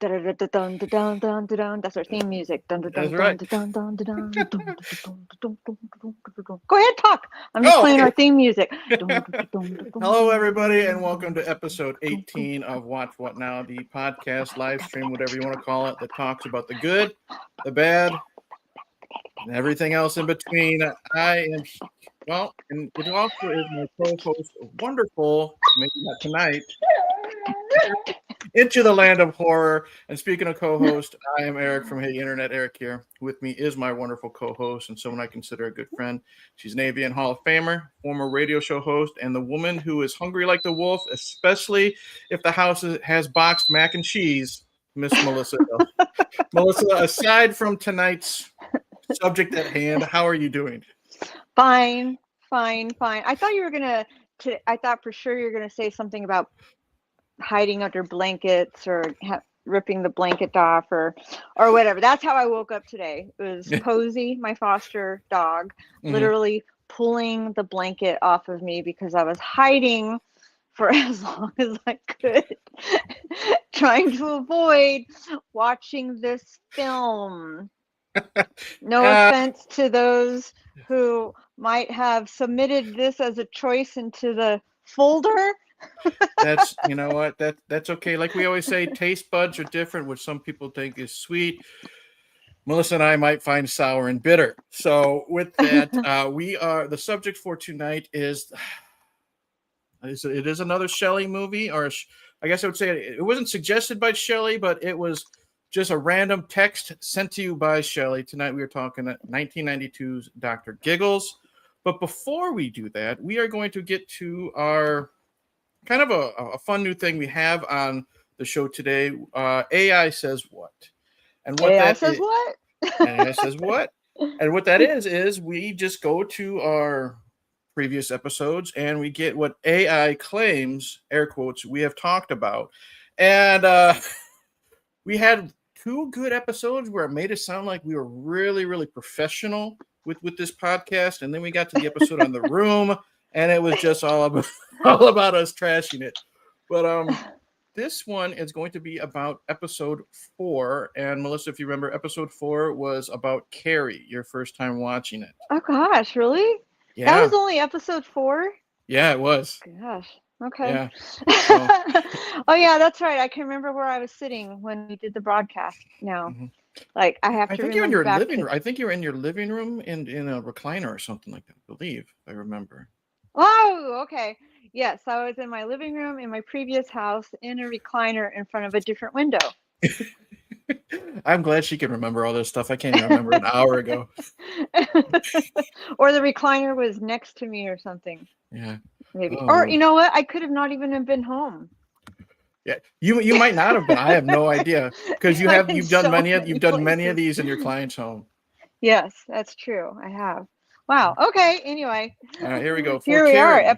That's our theme music. That's right. Go ahead, talk. I'm just Oh, playing okay. our theme music. Hello, everybody, and welcome to episode 18 of Watch What Now, the podcast, live stream, whatever you want to call it, that talks about the good, the bad, and everything else in between. And it also is my co-host, wonderful, maybe not tonight, Into the Land of Horror. And speaking of co-host, I am Eric from Hey Internet. Eric here. With me is my wonderful co-host and someone I consider a good friend. She's an Avian Hall of Famer, former radio show host, and the woman who is hungry like the wolf, especially if the house has boxed mac and cheese, Miss Melissa. Melissa, aside from tonight's subject at hand, how are you doing? Fine. I thought you were gonna. I thought for sure you were gonna say something about hiding under blankets or ripping the blanket off or whatever. That's how I woke up today. It was Posey, my foster dog, literally pulling the blanket off of me because I was hiding for as long as I could, trying to avoid watching this film. No offense to those who might have submitted this as a choice into the folder. That's, you know what, that's okay. Like we always say, taste buds are different, which some people think is sweet. Melissa and I might find sour and bitter. So with that, the subject for tonight is it is another Shelley movie, or I guess I would say it wasn't suggested by Shelley, but it was just a random text sent to you by Shelley. Tonight we are talking 1992's Dr. Giggles. But before we do that, we are going to get to our kind of a fun new thing we have on the show today. AI says what? And what AI that says is, what? AI says what? And what that is we just go to our previous episodes and we get what AI claims, air quotes, we have talked about. And we had two good episodes where it made it sound like we were really, really professional with this podcast. And then we got to the episode on The Room, and it was just all about us trashing it. But this one is going to be about episode 4. And Melissa, if you remember, episode 4 was about Carrie, your first time watching it. Oh gosh, really? Yeah. That was only episode 4? Yeah, it was. Gosh. Okay. Yeah. So, oh yeah, that's right. I can remember where I was sitting when we did the broadcast now. Like I have to think you're in remember your back living to... room. I think you're in your living room in a recliner or something like that, I believe. I remember. Oh, okay. Yes, I was in my living room in my previous house in a recliner in front of a different window. I'm glad she can remember all this stuff. I can't even remember an hour ago. Or the recliner was next to me or something. Yeah. Maybe. Oh. Or you know what? I could have not even been home. Yeah, you might not have been. I have no idea because you've done many of these in your client's home. Yes, that's true. I have. Wow. Okay. Anyway. All right, here we go. Here we are.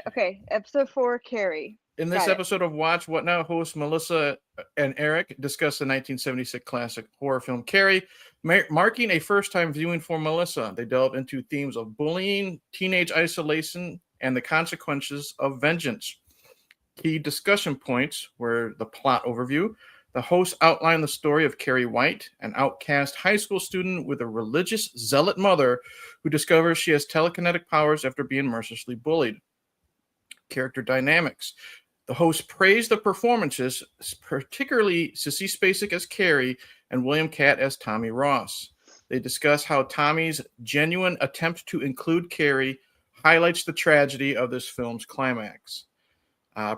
Okay, episode 4, Carrie. In this episode of Watch What Now, hosts Melissa and Eric discuss the 1976 classic horror film Carrie, marking a first-time viewing for Melissa. They delve into themes of bullying, teenage isolation, and the consequences of vengeance. Key discussion points were the plot overview. The hosts outline the story of Carrie White, an outcast high school student with a religious zealot mother who discovers she has telekinetic powers after being mercilessly bullied. Character dynamics. The hosts praise the performances, particularly Sissy Spacek as Carrie and William Catt as Tommy Ross. They discuss how Tommy's genuine attempt to include Carrie highlights the tragedy of this film's climax.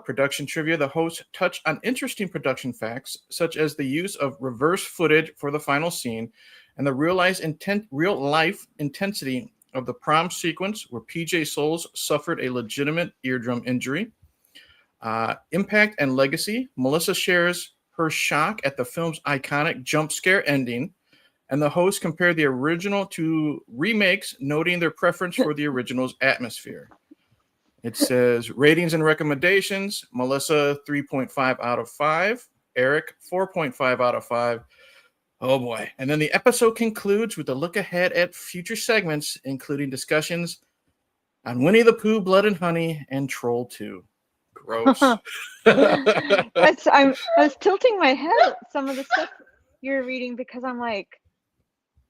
Production trivia. The hosts touch on interesting production facts, such as the use of reverse footage for the final scene and the real life intensity of the prom sequence where PJ Souls suffered a legitimate eardrum injury. Impact and legacy. Melissa shares her shock at the film's iconic jump scare ending, and the hosts compare the original to remakes, noting their preference for the original's atmosphere. It says ratings and recommendations. Melissa, 3.5 out of 5. Eric, 4.5 out of 5. Oh boy. And then the episode concludes with a look ahead at future segments, including discussions on Winnie the Pooh, Blood and Honey, and Troll 2. Gross. I was tilting my head at some of the stuff you're reading because I'm like,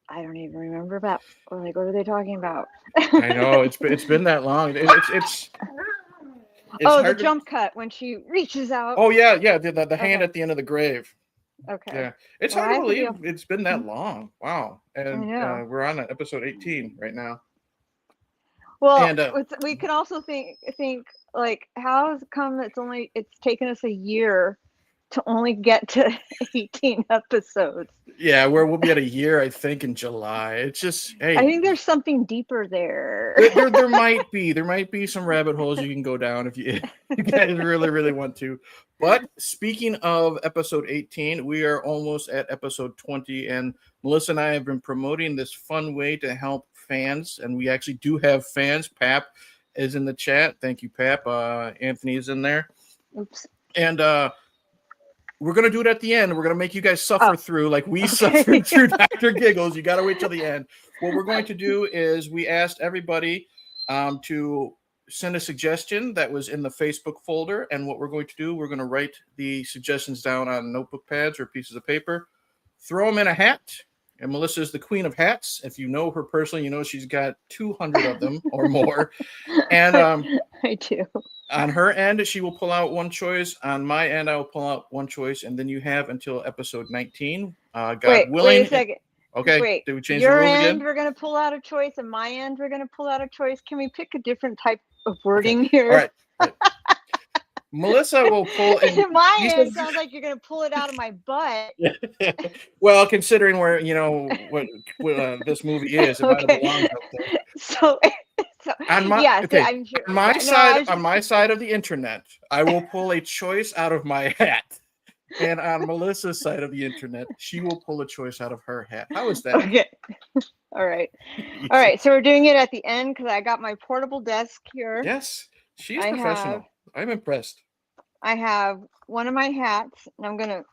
I don't even remember about, or like, what are they talking about? I know it's been that long. It's Oh, the hard jump cut when she reaches out. Oh yeah, the hand Okay. at the end of the grave. Okay. Yeah, it's Well, hard I to have to believe be it's been that long. Wow, and know. we're on episode 18 right now. Well, And we could also think like, how has it come that it's taken us a year to only get to 18 episodes? yeah, we'll be at a year, I think, in July. It's just, I hey, think there's something deeper there. there might be some rabbit holes you can go down if you you guys really want to. But speaking of episode 18, we are almost at episode 20, and Melissa and I have been promoting this fun way to help fans, and we actually do have fans. Pap is in the chat. Thank you, Pap. Anthony is in there. Oops. And we're going to do it at the end. We're going to make you guys suffer through like we suffered through Dr. Giggles. You got to wait till the end. What we're going to do is we asked everybody to send a suggestion that was in the Facebook folder. And what we're going to do, we're going to write the suggestions down on notebook pads or pieces of paper, throw them in a hat. And Melissa is the queen of hats. If you know her personally, you know she's got 200 of them or more. And I do. on her end, she will pull out one choice. On my end, I will pull out one choice. And then you have until episode 19. God willing. Wait a second. Okay. Wait. Did we change Your the rules end, again? we're going to pull out a choice, and my end, we're going to pull out a choice. Can we pick a different type of wording here? All right. Melissa will pull. My end sounds like you're going to pull it out of my butt. Well, considering where what this movie is, it might have belonged up there. So on my I'm sure. On my side, on my side of the internet, I will pull a choice out of my hat, and on Melissa's side of the internet, she will pull a choice out of her hat. How is that? Okay. All right. All right. So we're doing it at the end because I got my portable desk here. Yes, she's professional. I'm impressed. I have one of my hats, and I'm gonna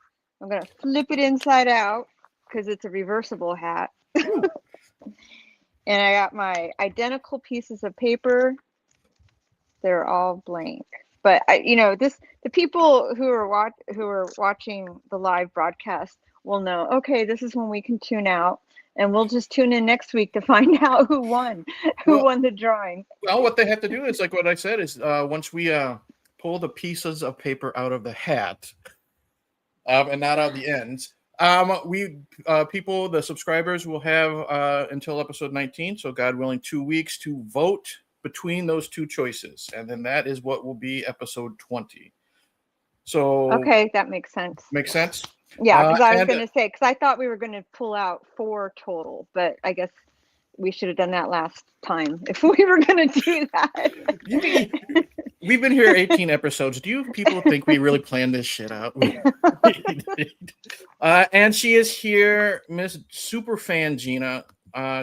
flip it inside out because it's a reversible hat. And I got my identical pieces of paper. They're all blank. But the people who are watching the live broadcast will know, okay, this is when we can tune out, and we'll just tune in next week to find out who won the drawing. Well, what they have to do is like what I said is once we pull the pieces of paper out of the hat and not out the ends. The subscribers will have until episode 19, so God willing, 2 weeks to vote between those two choices, and then that is what will be episode 20. So okay, that makes sense. Makes sense. Yeah, because I was going to say, because I thought we were going to pull out 4 total, but I guess we should have done that last time if we were going to do that. We've been here 18 episodes. Do you people think we really planned this shit out? And she is here, Miss Superfan Gina.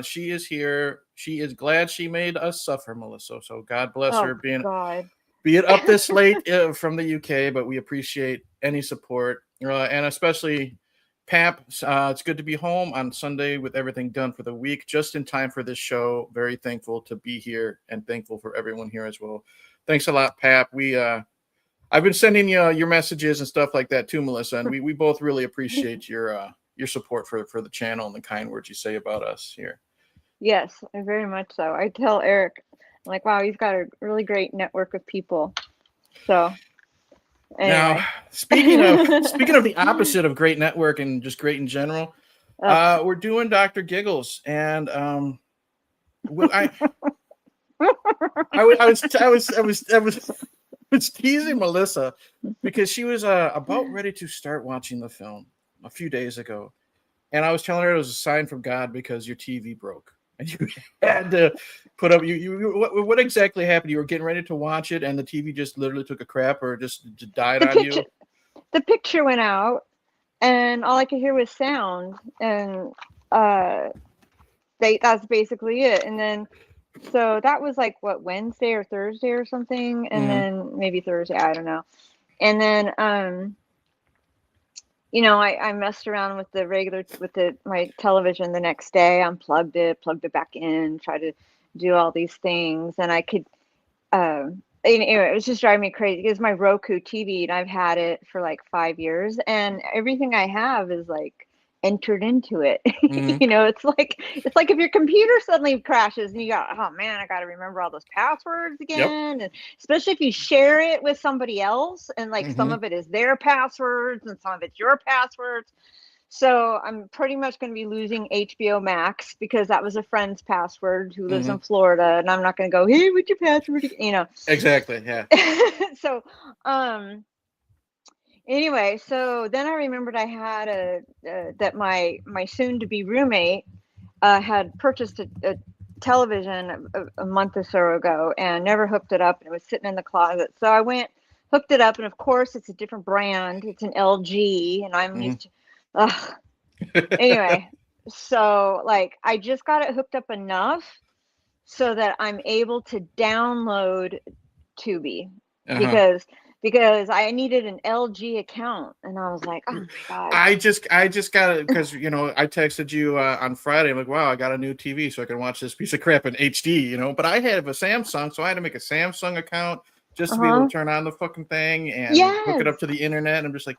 She is here. She is glad she made us suffer, Melissa. So God bless her being up this late from the UK, but we appreciate any support. And especially Pap, it's good to be home on Sunday with everything done for the week, just in time for this show. Very thankful to be here and thankful for everyone here as well. Thanks a lot, Pap. I've been sending you your messages and stuff like that too, Melissa, and we both really appreciate your support for the channel and the kind words you say about us here. Yes, very much so. I tell Eric, I'm like, wow, he's got a really great network of people. So anyway. Now, speaking of the opposite of great network and just great in general, we're doing Dr. Giggles, and I was teasing Melissa because she was about ready to start watching the film a few days ago, and I was telling her it was a sign from God because your TV broke and you had to put up. What exactly happened? You were getting ready to watch it, and the TV just literally took a crap or just died on you. The picture went out, and all I could hear was sound, and that's basically it. And then. So that was like what, Wednesday or Thursday or something, and then maybe Thursday, I don't know. And then I messed around with my television the next day, unplugged it, plugged it back in, tried to do all these things, and I could anyway, it was just driving me crazy because my Roku TV, and I've had it for like 5 years, and everything I have is like entered into it. Mhm. It's like if your computer suddenly crashes and you got, oh man, I got to remember all those passwords Yep. again, and especially if you share it with somebody else, and like some Mhm. of it is their passwords and some of it's your passwords. So I'm pretty much going to be losing HBO Max because that was a friend's password who lives in Mhm. Florida, and I'm not going to go, hey, what's your password? Exactly. Yeah. So, um, anyway, so then I remembered I had that my soon to be roommate had purchased a television a month or so ago and never hooked it up, and it was sitting in the closet. So I went, hooked it up, and of course it's a different brand. It's an LG, and I'm Mhm. used to. Ugh. Anyway, so like I just got it hooked up enough so that I'm able to download Tubi Uh-huh. because I needed an LG account, and I was like, oh my god. I just got it because I texted you on Friday. I'm like, wow, I got a new TV, so I can watch this piece of crap in HD. But I have a Samsung, so I had to make a Samsung account just to be able Uh-huh. to turn on the fucking thing and hook it Yes. up to the internet. And I'm just like,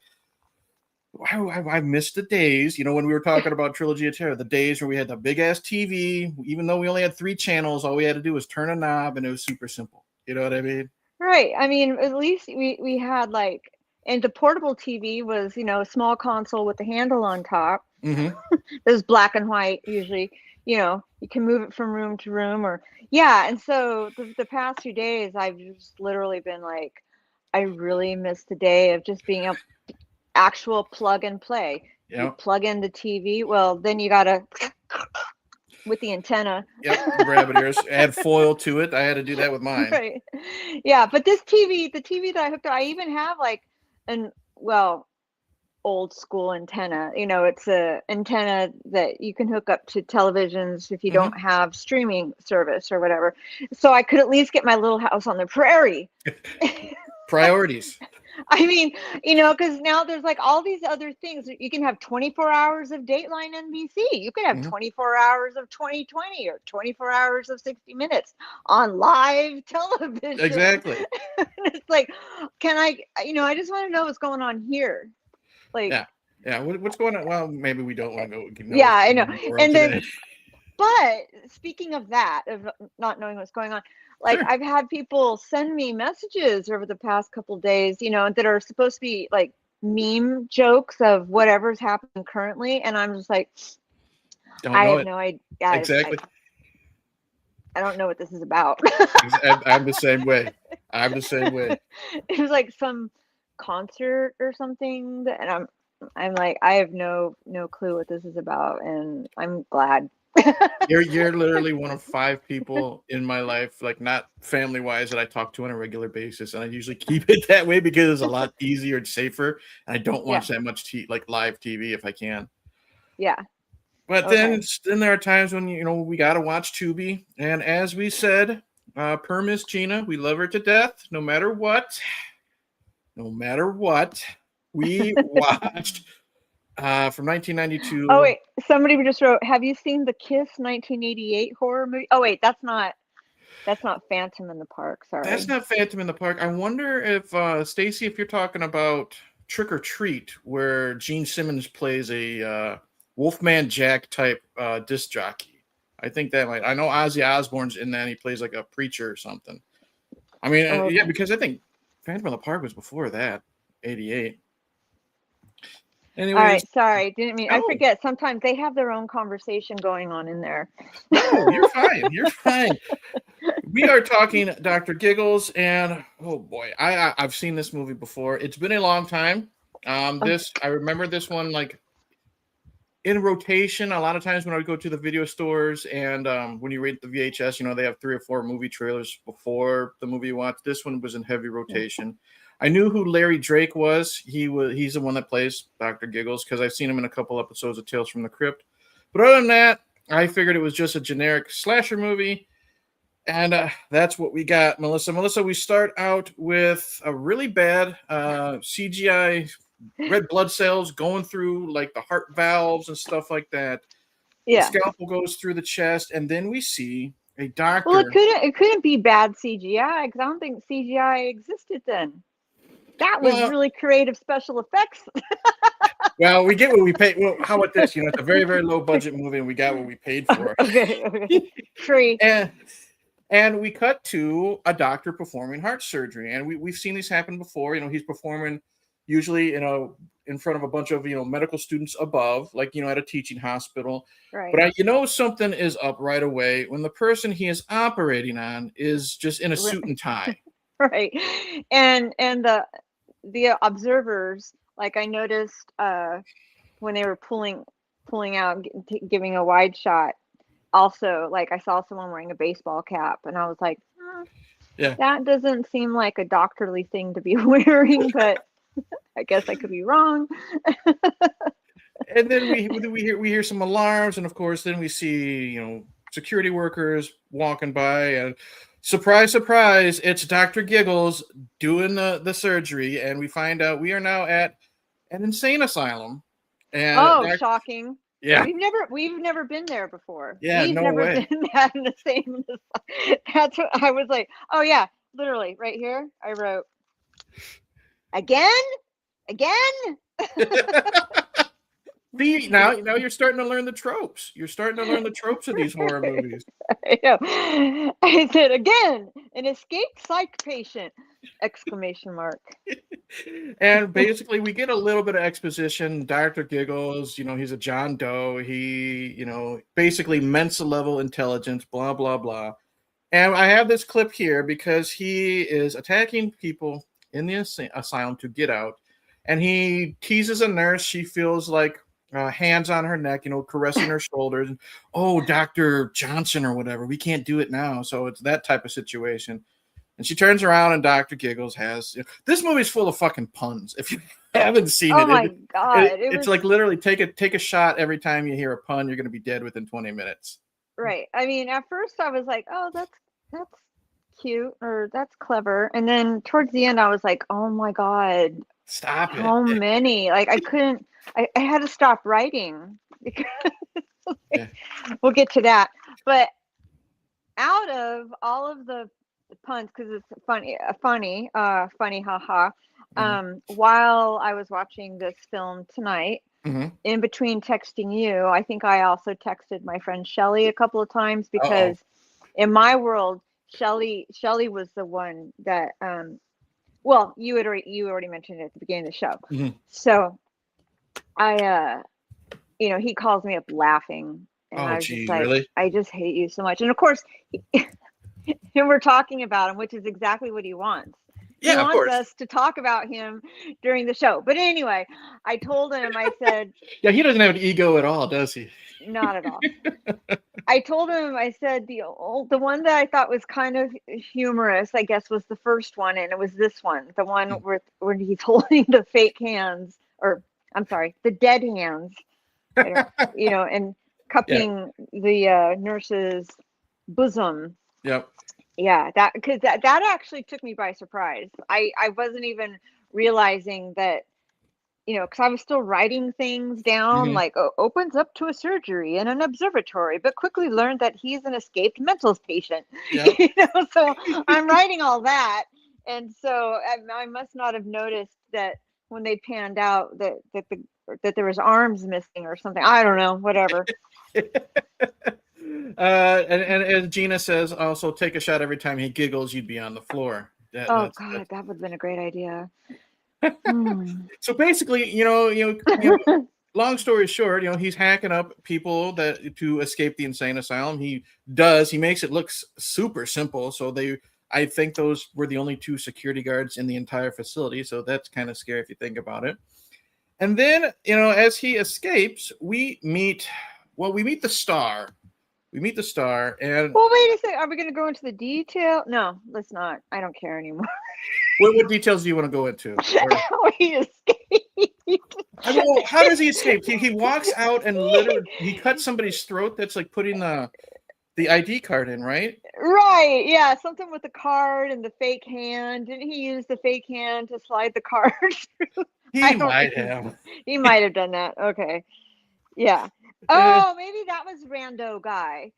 I missed the days, when we were talking about Trilogy of Terror, the days where we had the big ass TV, even though we only had 3 channels, all we had to do was turn a knob, and it was super simple. You know what I mean? Right. I mean, at least we had like, and the portable TV was, a small console with a handle on top. Mm-hmm. It was black and white usually. You can move it from room to room, or yeah. And so the past few days I've just literally been like, I really miss the day of just being able actual plug and play. You Yeah. plug in the TV, well, then you gotta with the antenna. Yep. Rabbit ears. Add foil to it. I had to do that with mine. Right. Yeah, but this TV, the TV that I hooked up, I even have like an well, old school antenna. It's a antenna that you can hook up to televisions if you Mm-hmm. don't have streaming service or whatever. So I could at least get my little house on the prairie. Priorities. I mean, because now there's like all these other things. You can have 24 hours of Dateline NBC. You can have Mm-hmm. 24 hours of 2020 or 24 hours of 60 Minutes on live television. Exactly. And it's like, I just want to know what's going on here. Like, Yeah. Yeah. What's going on? Well, maybe we don't want to know yeah, what's I going know. on in the world And then, today. but speaking of that, of not knowing what's going on, like Sure. I've had people send me messages over the past couple of days, that are supposed to be like meme jokes of whatever's happening currently, and I'm just like, Don't I know have it. no idea. Exactly. I don't know what this is about. I'm the same way. I'm the same way. It was like some concert or something, and I'm like, I have no clue what this is about, and I'm glad. You're literally one of 5 people in my life, like not family wise, that I talk to on a regular basis, and I usually keep it that way because it's a lot easier and safer. And I don't Yeah, watch that much like live TV if I can. yeah. But Okay. then there are times when we gotta watch Tubi, and as we said, per Miss Gina, we love her to death, no matter what. No matter what, we watched from Oh 1992. wait, somebody just wrote, "Have you seen the Kiss 1988 horror movie?" Oh wait, that's not Phantom in the Park. That's Sorry. not Phantom in the Park. I wonder if Stacy, if you're talking about Trick or Treat, where Gene Simmons plays a Wolfman Jack type disc jockey. I think that might. I know Ozzy Osbourne's in that. And he plays like a preacher or something. I mean, Oh, yeah, okay. because I think Phantom in the Park was before that, '88. All Anyways, right. Sorry, didn't mean. I no, forget. Sometimes they have their own conversation going on in there. no, you're fine. You're fine. We are talking Dr. Giggles, and oh boy, I've seen this movie before. It's been a long time. Oh, I remember this one like in rotation. A lot of times when I would go to the video stores, and when you rate the VHS, they have 3 or 4 movie trailers before the movie you watch. This one was in heavy rotation. I knew who Larry Drake was. He's the one that plays Dr. Giggles because I've seen him in a couple episodes of Tales from the Crypt. But other than that, I figured it was just a generic slasher movie. And that's what we got, Melissa. Melissa, we start out with a really bad CGI red blood cells going through like the heart valves and stuff like that. The yeah. scalpel goes through the chest, and then we see a doctor. Well, it couldn't be bad CGI because I don't think CGI existed then. That was really creative special effects. Well, we get what we paid. Well, how about this? It's a very, very low budget movie, and we got what we paid for. Okay. Free. And we cut to a doctor performing heart surgery, and we've seen this happen before. He's performing usually in front of a bunch of medical students above, like at a teaching hospital. Right. But something is up right away when the person he is operating on is just in a suit and tie. Right. And the observers, like I noticed when they were pulling out, giving a wide shot. Also, like I saw someone wearing a baseball cap, and I was like, yeah, that doesn't seem like a doctorly thing to be wearing, but I guess I could be wrong. And then we hear some alarms, and of course, then we see security workers walking by, and surprise, surprise, it's Dr. Giggles doing the surgery, and we find out we are now at an insane asylum. And shocking! Yeah, we've never been there before. Yeah, we've no never way. been that in the same. That's what I was like. Oh yeah, literally right here. I wrote again. See, now you're starting to learn the tropes. You're starting to learn the tropes of these horror movies. I said again, an escaped psych patient! Exclamation mark. And basically, we get a little bit of exposition. Dr. Giggles, he's a John Doe. He, basically Mensa level intelligence, blah, blah, blah. And I have this clip here because he is attacking people in the asylum to get out. And he teases a nurse. She feels like hands on her neck, caressing her shoulders. Oh, Dr. Johnson or whatever. We can't do it now. So it's that type of situation. And she turns around, and Dr. Giggles has this movie's full of fucking puns. If you haven't seen it, my God, it's like literally take a shot every time you hear a pun. You're going to be dead within 20 minutes. Right. I mean, at first I was like, oh, that's cute, or that's clever, and then towards the end I was like, oh my God, stop it! How many? Like I couldn't. I had to stop writing because we'll get to that. But out of all of the puns, because it's funny, haha. While I was watching this film tonight, in between texting you, I think I also texted my friend Shelly a couple of times because in my world, Shelly was the one that well, you already mentioned it at the beginning of the show. So I he calls me up laughing, and I was just like, really? I just hate you so much. And of course, and we're talking about him, which is exactly what he wants. Yeah, he wants of course. Us to talk about him during the show. But anyway, I told him, I said, yeah, he doesn't have an ego at all, does he? Not at all. I told him, I said, the one that I thought was kind of humorous, I guess, was the first one, and it was this one, the one where he's holding the fake hands, or I'm sorry, the dead hands, and cupping the nurse's bosom. Yep. Yeah, because that actually took me by surprise. I wasn't even realizing that, because I was still writing things down, like opens up to a surgery in an observatory, but quickly learned that he's an escaped mental patient. Yep. So I'm writing all that, and so I must not have noticed that when they panned out that there was arms missing or something. I don't know, whatever. And as Gina says, also take a shot every time he giggles, you'd be on the floor. That would have been a great idea. So basically, long story short, he's hacking up people to escape the insane asylum. He makes it look super simple. So I think those were the only 2 security guards in the entire facility. So that's kind of scary if you think about it. And then, as he escapes, we meet the star. We meet the star, and well, wait a second. Are we going to go into the detail? No, let's not. I don't care anymore. What details do you want to go into? How he escaped. I mean, well, how does he escape? He walks out and literally he cuts somebody's throat. That's like putting the ID card in, right? Right. Yeah, something with the card and the fake hand. Didn't he use the fake hand to slide the card through? He might have. He might have done that. Okay. Yeah. Oh, maybe that was Rando guy.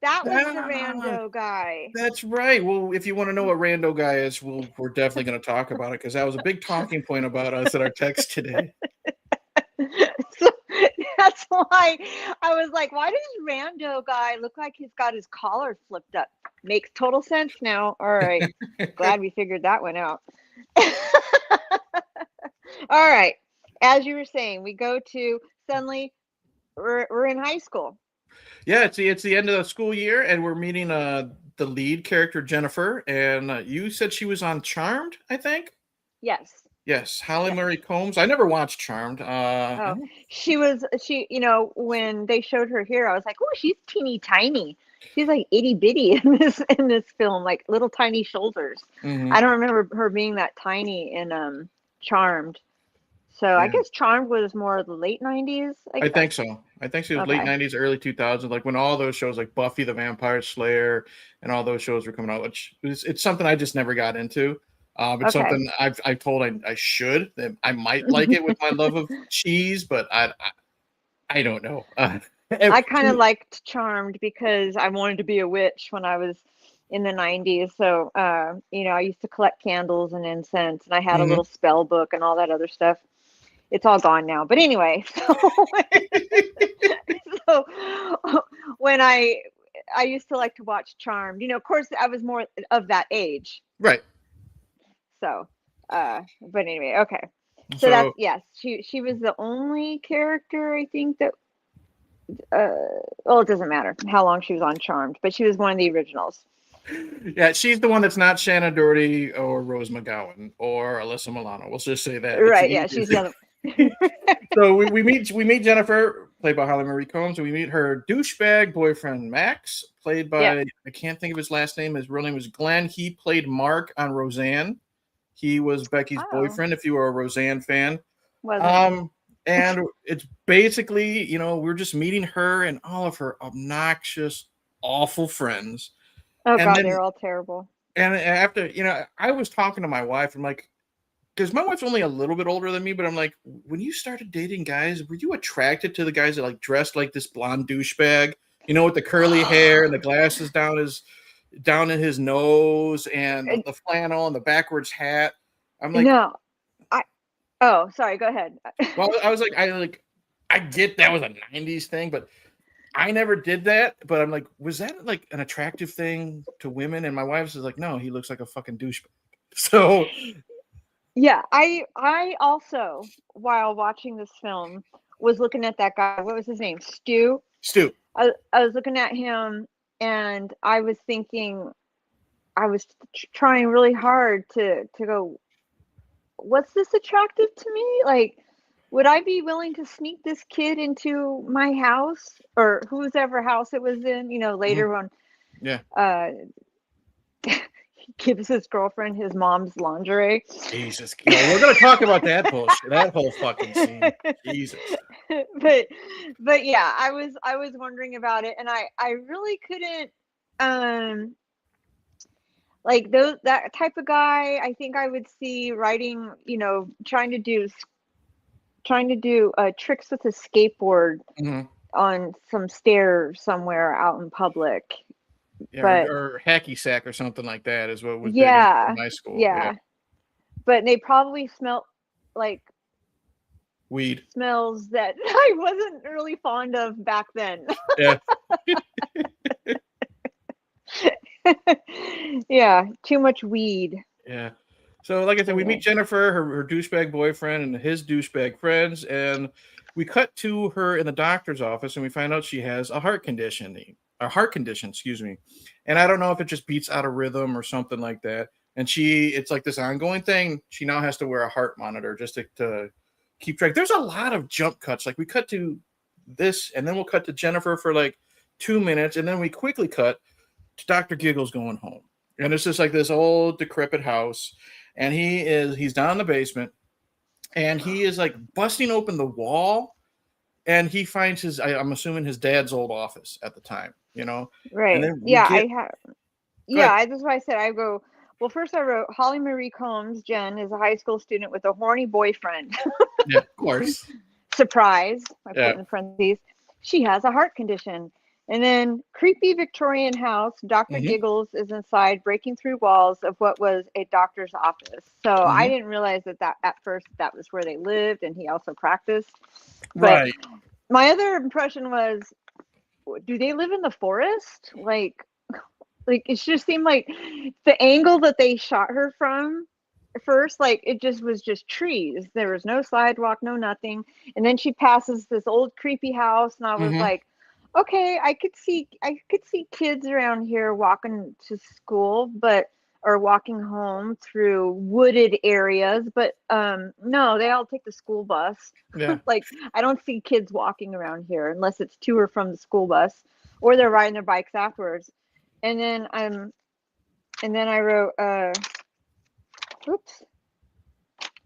That was the Ah, rando guy. that's right. Well, if you want to know what rando guy is, we're definitely going to talk about it because that was a big talking point about us in our text today. So that's why I was like, why does rando guy look like he's got his collar flipped up? Makes total sense now. All right. Glad we figured that one out. All right. As you were saying, we go to suddenly we're in high school. Yeah, it's the end of the school year, and we're meeting the lead character Jennifer, and you said she was on Charmed, I think. Yes. Yes, Holly Yes. Murray Combs. I never watched Charmed. I Oh, don't- she, when they showed her here, I was like, oh, she's teeny tiny. She's like itty bitty in this film, like little tiny shoulders. Mhm. I don't remember her being that tiny in Charmed. So I Yeah, guess Charmed was more of the late 90s, I I guess. think so. I think she was late Okay. '90s, early 2000s, like when all those shows like Buffy the Vampire Slayer and all those shows were coming out. Which it's something I just never got into. It's Okay. something I've told I should. That I might like it with my love of cheese, but I don't know. I kind of liked Charmed because I wanted to be a witch when I was in the 90s. So, I used to collect candles and incense, and I had a Mhm. little spell book and all that other stuff. It's all gone now. But anyway, so when I used to like to watch Charmed, of course I was more of that age. Right. So, but anyway, okay. So that's, So yes, she was the only character I think that well, it doesn't matter how long she was on Charmed, but she was one of the originals. yeah, she's the one that's not Shannon Doherty or Rose McGowan or Alyssa Milano. We'll just say that. It's the Right, yeah, easiest she's the thing. other. So we meet Jennifer, played by Holly Marie Combs, and we meet her douchebag boyfriend Max, played Yeah. by I can't think of his last name. His real name was Glenn. He played Mark on Roseanne. He was Becky's Oh, boyfriend. If you were a Roseanne fan, wasn't. um, and it's basically we're just meeting her and all of her obnoxious, awful friends, Oh and God, then they're all terrible. and after I was talking to my wife. I'm like, because my wife's only a little bit older than me, but I'm like, when you started dating guys, were you attracted to the guys that like dressed like this blonde douchebag, with the curly hair and the glasses down in his nose and the flannel and the backwards hat? I'm like, No, I. Oh, sorry. Go ahead. well, I was like, I get that was a '90s thing, but I never did that. But I'm like, was that like an attractive thing to women? And my wife's is like, no, he looks like a fucking douchebag. So, Yeah, I also, while watching this film, was looking at that guy. What was his name? Stu. Stu, I was looking at him, and I was thinking, I was trying really hard to go, what's this attractive to me? Like, would I be willing to sneak this kid into my house or whose ever house it was in? mhm, Later when yeah. uh, he gives his girlfriend his mom's lingerie. Jesus, we're gonna talk about that bullshit, that whole fucking scene. Jesus. but yeah, I was wondering about it, and I really couldn't like those that type of guy. I think I would see writing, trying to do tricks with a skateboard Mhm. on some stairs somewhere out in public. Yeah, But or hacky sack or something like that is what was big in yeah, my school. Yeah, yeah. But they probably smelt like weed. smells that I wasn't really fond of back then. Yeah, Yeah, too much weed. yeah. So, like I said, we meet Anyway. Jennifer, her douchebag boyfriend, and his douchebag friends, and we cut to her in the doctor's office, and we find out she has a heart condition, excuse me. And I don't know if it just beats out of rhythm or something like that. And it's like this ongoing thing. She now has to wear a heart monitor just to keep track. There's a lot of jump cuts. Like we cut to this, and then we'll cut to Jennifer for like 2 minutes, and then we quickly cut to Dr. Giggles going home. And it's just like this old decrepit house. And he's down in the basement, and he is like busting open the wall, and he finds I'm assuming his dad's old office at the time, and Right. then we Yeah, get go ahead. that's why I said I go. Well, first I wrote Holly Marie Combs. Jen is a high school student with a horny boyfriend. Yeah, of course. Surprise! I Yeah. put in parentheses. She has a heart condition. And then creepy Victorian house. Dr. Hmm. Giggles is inside, breaking through walls of what was a doctor's office. So I Hmm. didn't realize that at first that was where they lived, and he also practiced. But Right. my other impression was, do they live in the forest? Like it just seemed like the angle that they shot her from first, like it just was just trees. There was no sidewalk, no nothing. And then she passes this old creepy house, and I was Hmm. like, okay, I could see kids around here walking to school, but or walking home through wooded areas, but no, they all take the school bus. Yeah. Like I don't see kids walking around here unless it's to or from the school bus, or they're riding their bikes afterwards. And then I wrote oops.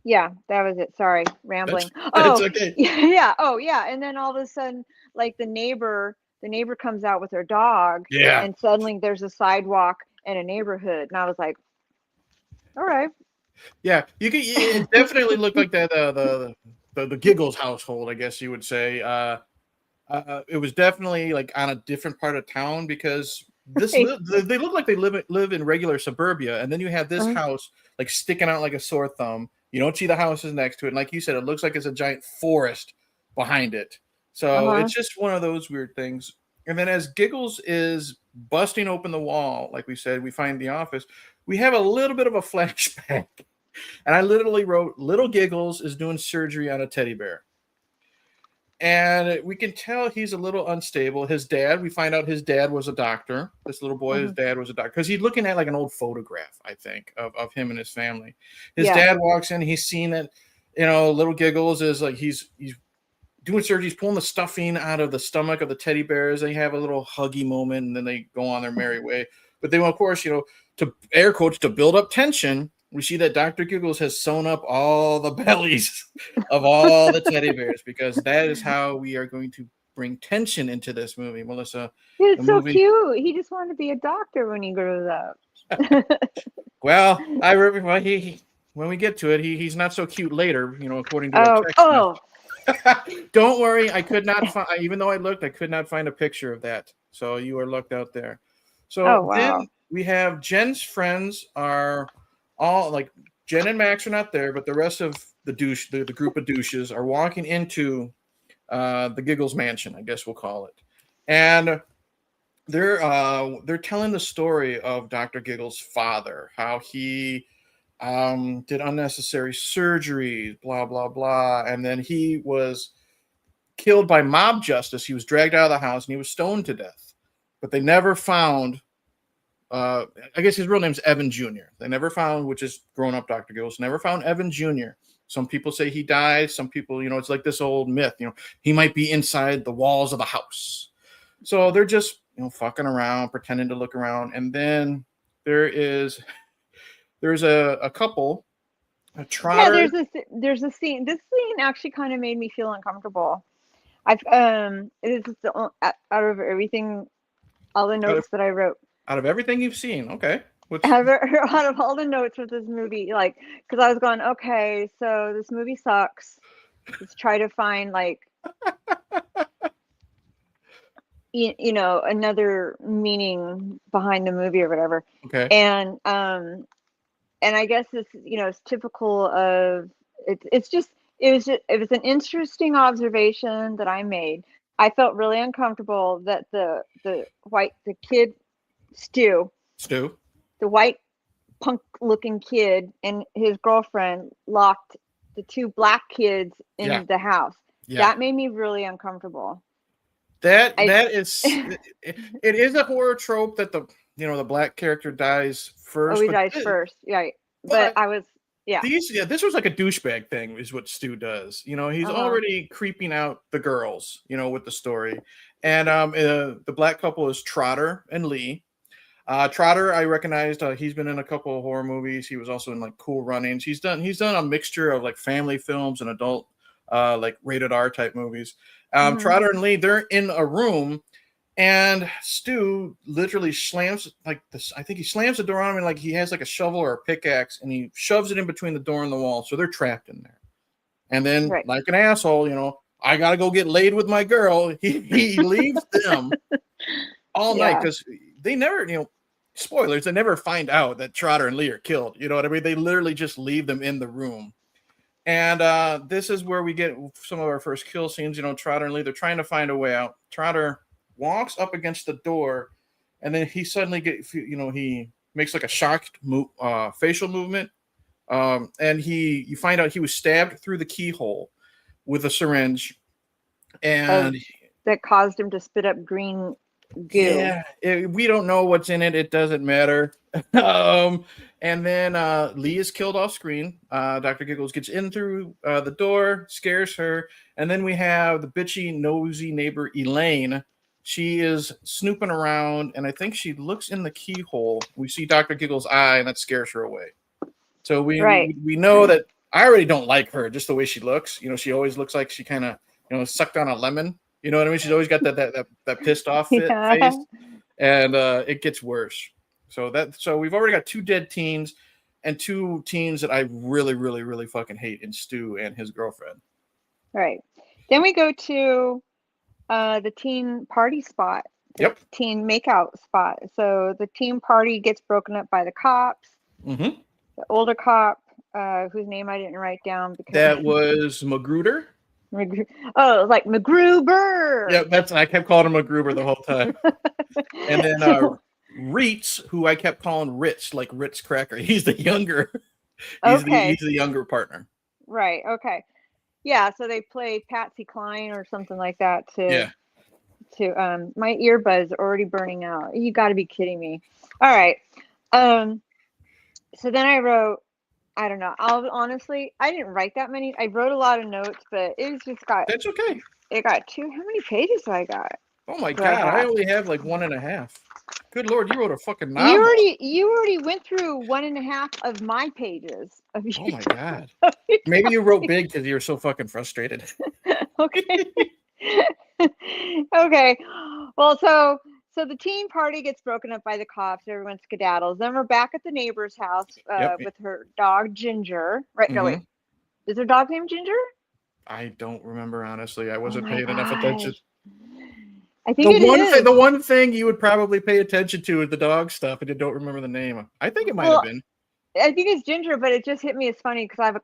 Yeah, that was it. Sorry, That's rambling. it's Oh, okay. yeah. Oh, yeah. And then all of a sudden, like the neighbor comes out with her dog, Yeah. and suddenly there's a sidewalk and a neighborhood. And I was like, all right. Yeah. You could. It definitely looked like that. The Giggles household, I guess you would say. It was definitely like on a different part of town because Right. they look like they live in regular suburbia, and then you have this Uh, house like sticking out like a sore thumb. You don't see the houses next to it, and like you said, it looks like it's a giant forest behind it. So uh-huh. it's just one of those weird things. And then as Giggles is busting open the wall, like we said, we find the office. We have a little bit of a flashback, and I literally wrote, "Little Giggles is doing surgery on a teddy bear." And we can tell he's a little unstable. His dad, we find out his dad was a doctor. This little boy, his Hmm. dad was a doctor because he's looking at like an old photograph, I think, of him and his family. His Yeah. dad walks in, he's seen that, little Giggles is like he's doing surgery, he's pulling the stuffing out of the stomach of the teddy bears. They have a little huggy moment and then they go on their merry way. But then, of course, to air quotes, to build up tension, we see that Dr. Giggles has sewn up all the bellies of all the teddy bears because that is how we are going to bring tension into this movie, Melissa. The It's so movie, cute. He just wanted to be a doctor when he grows up. well, well, when we get to it, he's not so cute later, according to our Oh, text oh, message. Don't worry, I could not find, even though I looked, I could not find a picture of that. So you are looked out there. oh, So then wow. we have Jen's friends are all like Jen and Max are not there, but the rest of the group of douches are walking into the Giggles mansion, I guess we'll call it, and they're telling the story of Dr. Giggles' father, how he did unnecessary surgeries, blah blah blah, and then he was killed by mob justice. He was dragged out of the house and he was stoned to death, but they never found. I guess his real name's Evan Jr. They never found, which is grown up Dr. Giggles, never found Evan Jr. Some people say he died. Some people, it's like this old myth, he might be inside the walls of the house. So they're just, fucking around, pretending to look around. And then there's a couple, a Yeah, trotter. there's a scene. This scene actually kind of made me feel uncomfortable. This is out of everything, all the out of, notes that I wrote, out of everything you've seen. Okay. What's, out of all the notes with this movie, like, because I was going, okay, so this movie sucks. Let's try to find like, another meaning behind the movie or whatever. okay. And I guess this, is typical of it's just it was an interesting observation that I made. I felt really uncomfortable that the kid Stu, Stu. the white punk looking kid, and his girlfriend locked the two black kids Yeah. in the house. Yeah. That made me really uncomfortable. That I that is it is a horror trope that the black character dies first, always dies first, right? But but I was, yeah. this was like a douchebag thing is what Stu does. He's Uh-huh. already creeping out the girls, with the story. And the black couple is Trotter and Lee. Trotter, I recognized. He's been in a couple of horror movies. He was also in like Cool Runnings. He's done a mixture of like family films and adult, like rated R type movies. Hmm. Trotter and Lee, they're in a room, and Stu literally slams like this. I think he slams the door on him, and like he has like a shovel or a pickaxe, and he shoves it in between the door and the wall. So they're trapped in there. And then, Right. like an asshole, I gotta go get laid with my girl. He leaves them all night Yeah. because they never, spoilers, they never find out that Trotter and Lee are killed. You know what I mean? They literally just leave them in the room. And this is where we get some of our first kill scenes. Trotter and Lee, they're trying to find a way out. Trotter walks up against the door, and then he suddenly he makes like a shocked facial movement. And you find out he was stabbed through the keyhole with a syringe. And that caused him to spit up green goo. Yeah, we don't know what's in it. It doesn't matter. And then Lee is killed off screen. Dr. Giggles gets in through the door, scares her. And then we have the bitchy, nosy neighbor, Elaine. She is snooping around, and I think she looks in the keyhole. We see Dr. Giggles' eye, and that scares her away. So we know that I already don't like her, just the way she looks. She always looks like she kind of sucked on a lemon. You know what I mean? She's always got that pissed off face, and it gets worse. So we've already got 2 dead teens and 2 teens that I really, really, really fucking hate in Stu and his girlfriend. Right. Then we go to the teen party spot. Yep. Teen makeout spot. So the teen party gets broken up by the cops. Mm-hmm. The older cop, whose name I didn't write down because that was Magruder. Oh, like MacGruber. Yeah, I kept calling him MacGruber the whole time. And then Ritz, who I kept calling Ritz, like Ritz Cracker. He's the younger. He's the younger partner. Right. Okay. Yeah. So they play Patsy Cline or something like that to my earbuds are already burning out. You got to be kidding me. All right. So then I wrote, I don't know. Honestly, I didn't write that many. I wrote a lot of notes, but it was just That's okay. It got 2. How many pages do I got? Oh my God. I only have like 1.5. Good Lord. You wrote a fucking novel. You already went through 1.5 of my pages. Oh my God. Maybe you wrote big because you're so fucking frustrated. Okay. Okay. Well, so the teen party gets broken up by the cops. Everyone skedaddles. Then we're back at the neighbor's house with her dog Ginger. Right? Mm-hmm. No, wait. Is her dog named Ginger? I don't remember, honestly. I wasn't paying enough attention. I think the one thing you would probably pay attention to is the dog stuff, and you don't remember the name. I think it might have been. I think it's Ginger, but it just hit me as funny because I have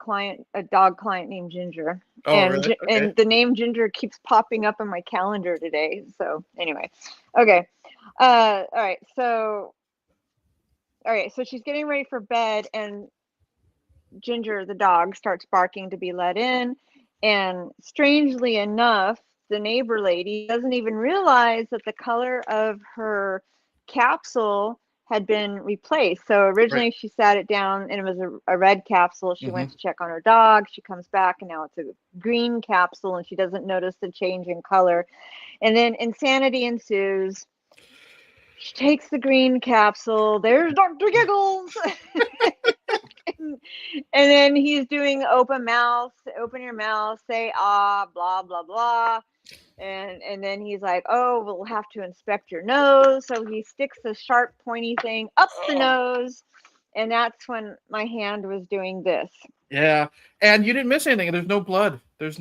a dog client named Ginger. Oh, really? Okay. And the name Ginger keeps popping up in my calendar today. So anyway, okay. All right. So she's getting ready for bed, and Ginger, the dog, starts barking to be let in. And strangely enough, the neighbor lady doesn't even realize that the color of her capsule had been replaced. So originally she sat it down and it was a red capsule. She went to check on her dog. She comes back and now it's a green capsule and she doesn't notice the change in color. And then insanity ensues. She takes the green capsule. There's Dr. Giggles. And then he's doing open your mouth, say blah, blah, blah. And then he's like, oh, we'll have to inspect your nose. So he sticks the sharp pointy thing up the nose. And that's when my hand was doing this. Yeah. And you didn't miss anything. There's no blood. This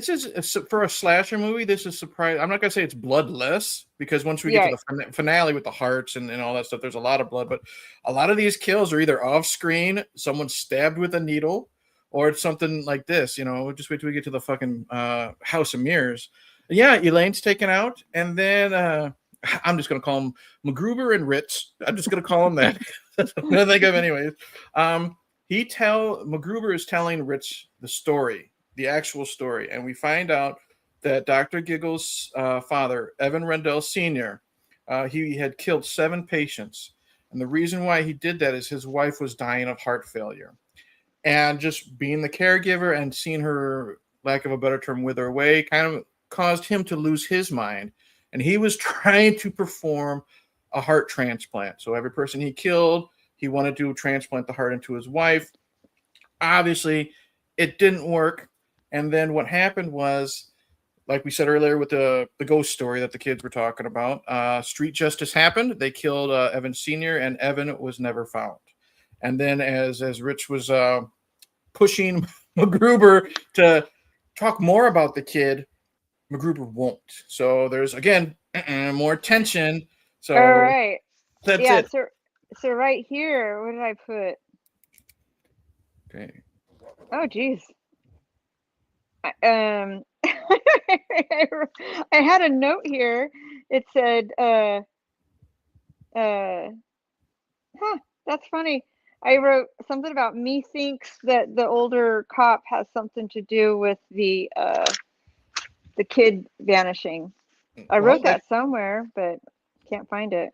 is for a slasher movie. This is surprising. I'm not going to say it's bloodless because once we get to the finale with the hearts and all that stuff, there's a lot of blood. But a lot of these kills are either off screen, someone stabbed with a needle, or it's something like this. Just wait till we get to the fucking House of Mirrors. Yeah, Elaine's taken out. And then I'm just going to call them MacGruber and Ritz. I'm just going to call them that. That's what I'm going to think of anyways. MacGruber is telling Ritz the story. The actual story, and we find out that Dr. Giggles' father, Evan Rendell Sr., he had killed 7 patients, and the reason why he did that is his wife was dying of heart failure, and just being the caregiver and seeing her, lack of a better term, wither away, kind of caused him to lose his mind, and he was trying to perform a heart transplant. So every person he killed, he wanted to transplant the heart into his wife. Obviously, it didn't work. And then what happened was, like we said earlier with the ghost story that the kids were talking about, street justice happened. They killed Evan Sr., and Evan was never found. And then as Rich was pushing MacGruber to talk more about the kid, MacGruber won't. So there's, again, more tension. So All right. that's Yeah. it. So right here, what did I put? Okay. Oh, geez. I had a note here. It said, uh, huh, that's funny. I wrote something about me thinks that the older cop has something to do with the kid vanishing. I Well, wrote that somewhere, but can't find it.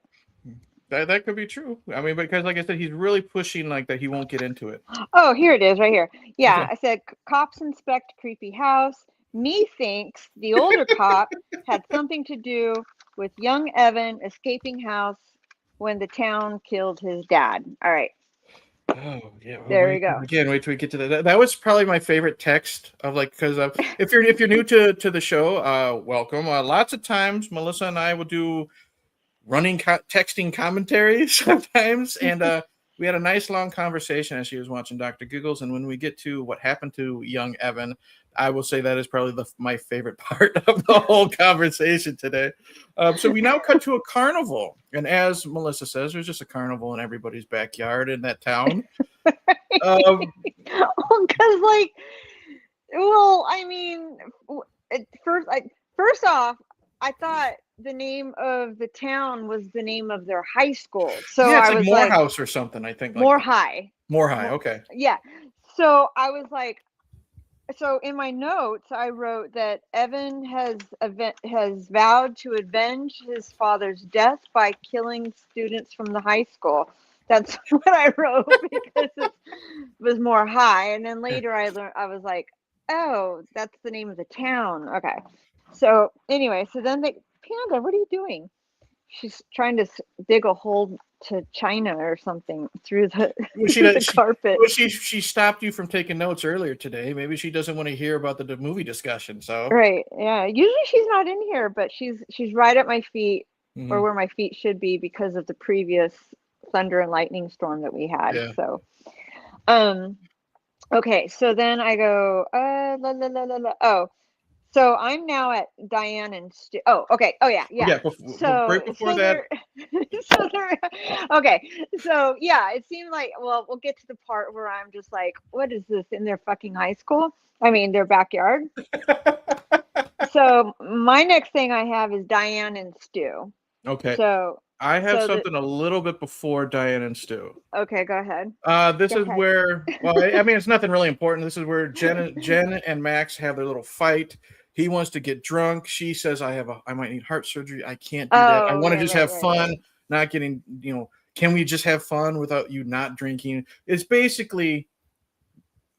that could be true. I mean, because like I said, he's really pushing like that he won't get into it. Oh, here it is, right here. Yeah, Okay. I said cops inspect creepy house. Me thinks the older cop had something to do with young Evan escaping house when the town killed his dad. All right, Oh yeah. Well, there we go. wait till we get to that. That was probably my favorite text of like because if you're new to the show, welcome. Lots of times Melissa and I will do running texting commentary sometimes, and we had a nice long conversation as she was watching Dr. Giggles. And when we get to what happened to young Evan, I will say that is probably my favorite part of the whole conversation today. So we now cut to a carnival, and as Melissa says, there's just a carnival in everybody's backyard in that town. Because like, well, I mean, first off, I thought the name of the town was the name of their high school, so Yeah, it's I like was like, Morehouse or something. I think like Moorehigh. Moorehigh. Okay. Yeah. So I was like, so in my notes, I wrote that Evan has vowed to avenge his father's death by killing students from the high school. That's what I wrote because it was more high. And then later I learned, I was like, oh, that's the name of the town. Okay. So anyway, so then Panda, what are you doing? She's trying to dig a hole to China or something through the Well, through the carpet. she stopped you from taking notes earlier today. Maybe she doesn't want to hear about the movie discussion. So Right. Yeah. Usually she's not in here, but she's right at my feet or mhm. where my feet should be because of the previous thunder and lightning storm that we had. Yeah. So, um, okay. So then I go, la, la, la, la, la. Oh, so I'm now at Diane and Stu. Oh, okay. Oh yeah, yeah. Yeah. Right before So that, they're, so they're, okay. So yeah, it seemed like, well, we'll get to the part where I'm just like, what is this in their fucking high school? I mean, their backyard. So my next thing I have is Diane and Stu. okay. So I have so the something a little bit before Diane and Stu. okay, go ahead. This Go is ahead. where, well, I mean, it's nothing really important. This is where Jen and Max have their little fight. He wants to get drunk. She says, I might need heart surgery. I can't do that. I Oh, want to right, just right, have right, fun, right. not getting, can we just have fun without you not drinking? It's basically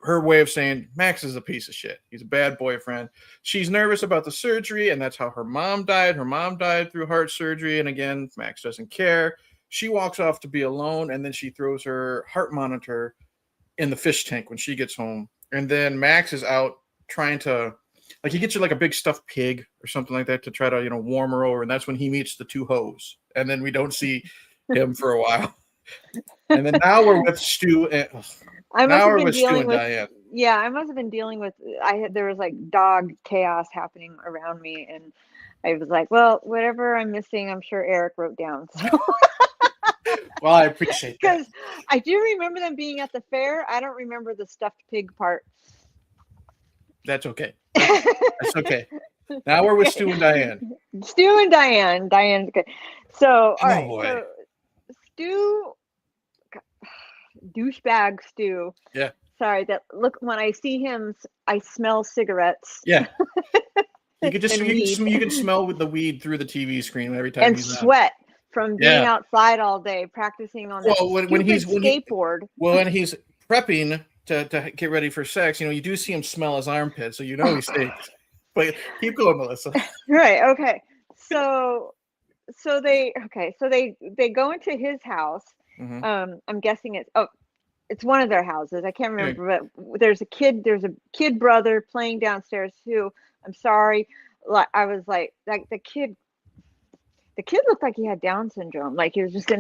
her way of saying Max is a piece of shit. He's a bad boyfriend. She's nervous about the surgery, and that's how her mom died. Her mom died through heart surgery. And again, Max doesn't care. She walks off to be alone, and then she throws her heart monitor in the fish tank when she gets home. And then Max is out trying to, like, he gets you like a big stuffed pig or something like that to try to, warm her over. And that's when he meets the two hoes. And then we don't see him for a while. And then now we're with Stu and I must now have we're been with Stu dealing and with Diane. yeah, I must have been dealing with there was like dog chaos happening around me and I was like, well, whatever I'm missing, I'm sure Eric wrote down. So Well, I appreciate that. because I do remember them being at the fair. I don't remember the stuffed pig part. That's okay. That's okay. Now we're with Stu and Diane. Stu and Diane. Diane's good. So, all Oh right. boy. So, Stu, douchebag Stu. Yeah. Sorry. That look when I see him, I smell cigarettes. Yeah. You could just and you can smell with the weed through the TV screen every time and he's on. sweat from being Yeah. outside all day practicing on that stupid skateboard. When he's prepping to get ready for sex, you do see him smell his armpit, so he stinks. But keep going, Melissa. Right. Okay. So they go into his house. Mm-hmm. I'm guessing it's one of their houses. I can't remember, but there's a kid brother playing downstairs too. I'm sorry. Like I was like the kid looked like he had Down syndrome. Like he was just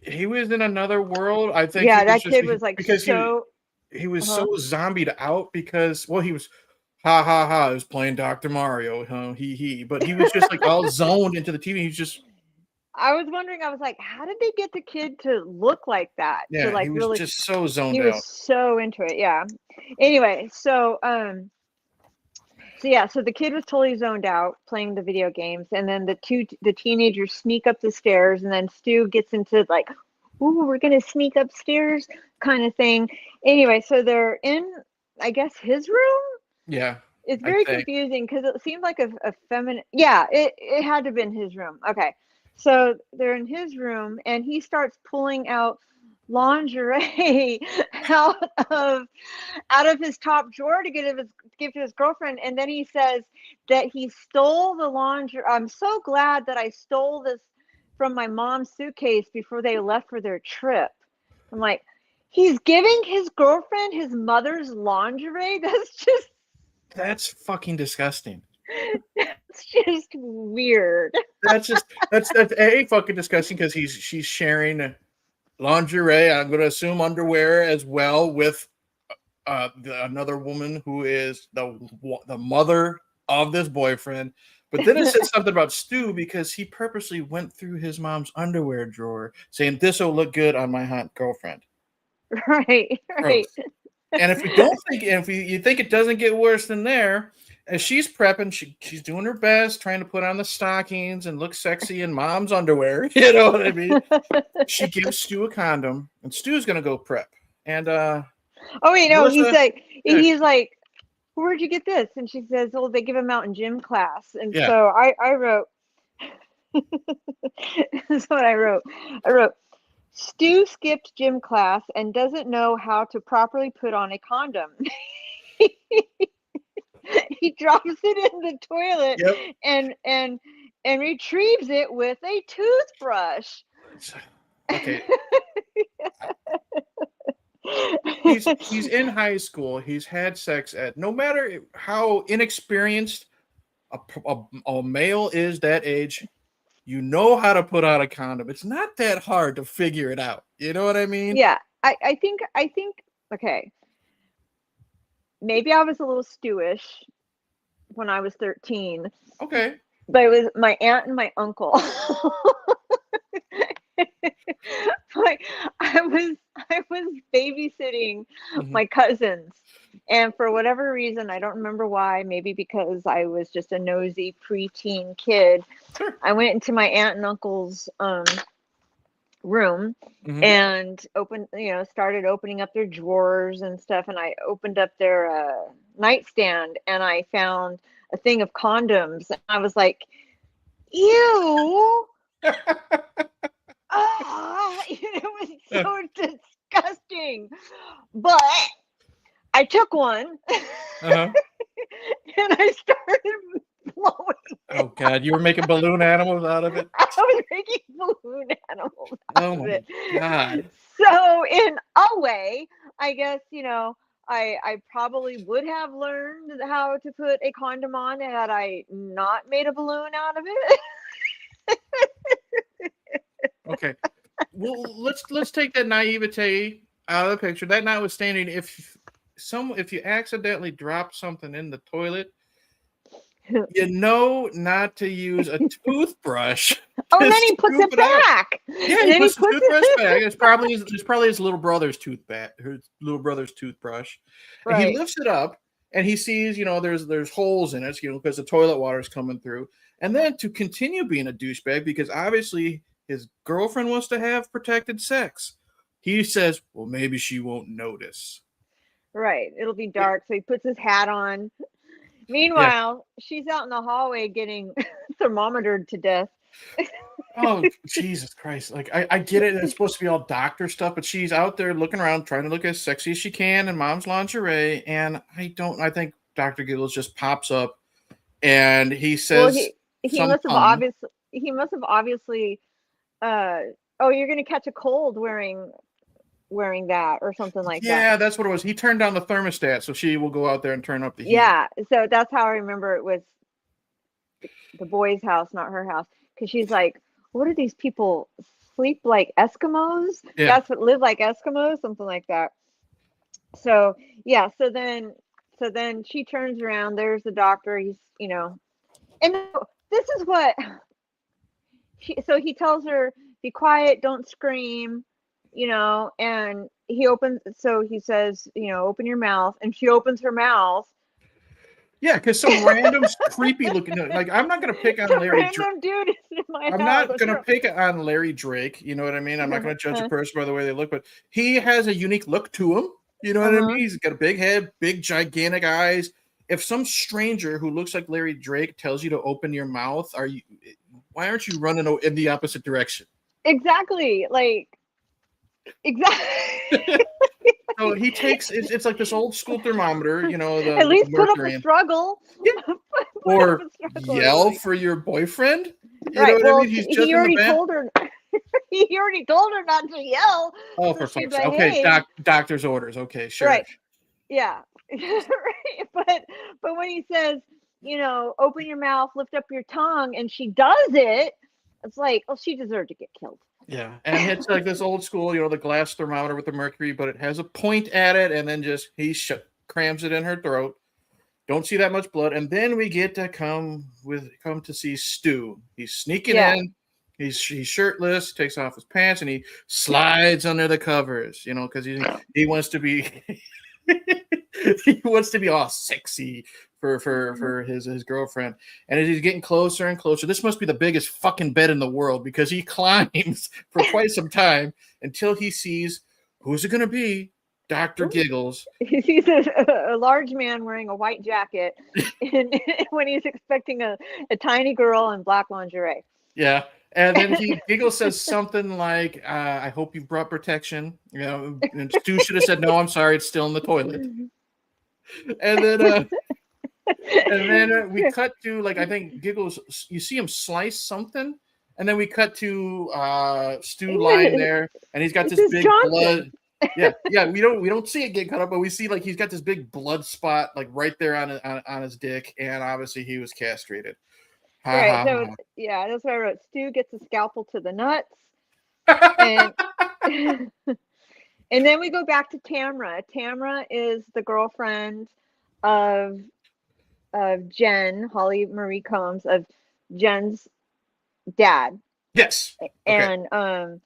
he was in another world. I think yeah, that kid was like because so he was so zombied out because he was ha ha ha, I was playing Dr. Mario, huh? He. But he was just like all zoned into the TV. He's just I was wondering, I was like, how did they get the kid to look like that? To yeah, he like was really, just so zoned he was out. so into it. Yeah. Anyway, so yeah, so the kid was totally zoned out playing the video games, and then the teenagers sneak up the stairs, and then Stu gets into like, "Ooh, we're gonna sneak upstairs," kind of thing. Anyway, so they're in, I guess, his room. Yeah, It's I very think. confusing because it seemed like a feminine. Yeah, it had to have been his room. Okay, so they're in his room, and he starts pulling out lingerie out of out of his top drawer to give to his girlfriend, and then he says that he stole the lingerie. I'm so glad that I stole this from my mom's suitcase before they left for their trip. I'm like, he's giving his girlfriend his mother's lingerie. That's fucking disgusting. It's just weird. That's a fucking disgusting because she's sharing lingerie. I'm going to assume underwear as well with another woman who is the mother of this boyfriend. But then it says something about Stu because he purposely went through his mom's underwear drawer, saying this will look good on my hot girlfriend. Right, right. Gross. And if we don't think, if you think it doesn't get worse than there, as she's prepping, she's doing her best, trying to put on the stockings and look sexy in mom's underwear. You know what I mean? She gives Stu a condom, and Stu's gonna go prep. And Oh wait, no, Melissa, yeah, he's like, where'd you get this? And she says, oh, they give them out in gym class. And yeah, so I wrote, this is what I wrote. I wrote, Stu skipped gym class and doesn't know how to properly put on a condom. He drops it in the toilet yep. and retrieves it with a toothbrush. Okay, he's in high school. He's had sex at no matter how inexperienced a male is that age. You know how to put on a condom. It's not that hard to figure it out. You know what I mean? Yeah, I think okay. Maybe I was a little stewish when I was 13, Okay. but it was my aunt and my uncle. Like I was babysitting Mm-hmm. my cousins, and for whatever reason, I don't remember why, maybe because I was just a nosy preteen kid, Sure. I went into my aunt and uncle's room Mm-hmm. and started opening up their drawers and stuff, and I opened up their nightstand and I found a thing of condoms, and I was like, ew. It was so disgusting. But I took one Uh-huh. and I started blowing. Oh God, you were making balloon animals out of it. I was making balloon animals out Oh of my it. God. So in a way, I guess, I probably would have learned how to put a condom on had I not made a balloon out of it. Okay. Well, let's take that naivete out of the picture. That notwithstanding, if you accidentally drop something in the toilet, you know not to use a toothbrush Oh, to and then he puts scoop it it out. back. Yeah, And he then he puts the puts toothbrush back. it. It's probably his little brother's his little brother's toothbrush, and he Right. lifts it up and he sees, there's holes in it, because the toilet water is coming through. And then to continue being a douchebag, because obviously his girlfriend wants to have protected sex, he says, "Well, maybe she won't notice." Right. It'll be dark. So he puts his hat on. Yeah. Meanwhile, she's out in the hallway getting thermometered to death. Oh, Jesus Christ. Like, I get it. It's supposed to be all doctor stuff, but she's out there looking around, trying to look as sexy as she can in mom's lingerie. And I think Dr. Giggles just pops up and he Well, says he some must have pun. obviously oh, you're gonna catch a cold wearing that or something like that. Yeah, that's what it was. He turned down the thermostat, so she will go out there and turn up the heat. Yeah, so that's how I remember it was the boy's house, not her house, because she's like, what do these people sleep like Eskimos? Yeah. That's what live like Eskimos, something like that. So yeah, so so then she turns around. There's the doctor. He's, and this is what. So he tells her, "Be quiet, don't scream," and he opens. So he says, "Open your mouth," and she opens her mouth. Yeah, because some random creepy looking, like, I'm not gonna pick on Larry Drake. Dude is in my I'm house. not gonna pick on Larry Drake. You know what I mean? I'm not gonna judge a person by the way they look, but he has a unique look to him. You know what I mean? He's got a big head, big gigantic eyes. If some stranger who looks like Larry Drake tells you to open your mouth, why aren't you running in the opposite direction? Exactly. Exactly. So he takes it's like this old school thermometer, at least put up a struggle. Yeah. Or yell for your boyfriend. You right. know what I mean? He's just he already told her. He already told her not to yell. Oh, for fuck's sake. Okay, doctor's orders. Okay, sure. Right. Yeah. But when he says, open your mouth, lift up your tongue, and she does it, it's like, oh, she deserved to get killed. Yeah, and it's like this old school, the glass thermometer with the mercury, but it has a point at it, and then just he crams it in her throat. Don't see that much blood, and then we get to come to see Stu. He's sneaking in. He's shirtless, takes off his pants, and he slides under the covers. Because he wants to be he wants to be all sexy for his girlfriend. And as he's getting closer and closer, this must be the biggest fucking bed in the world, because he climbs for quite some time until he sees, who's it going to be? Dr. Giggles. He sees a large man wearing a white jacket when he's expecting a tiny girl in black lingerie. Yeah. And then Giggles says something like, I hope you brought protection. And Stu should have said, no, I'm sorry, it's still in the toilet. And then we cut to, I think Giggles, you see him slice something, and then we cut to Stu lying there, and he's got this big blood. Yeah, we don't see it get cut up, but we see he's got this big blood spot right there on his dick, and obviously he was castrated. Right. So that's what I wrote. Stu gets a scalpel to the nuts, and and then we go back to Tamra. Tamra is the girlfriend of Jen, Holly Marie Combs, of Jen's dad. Yes. And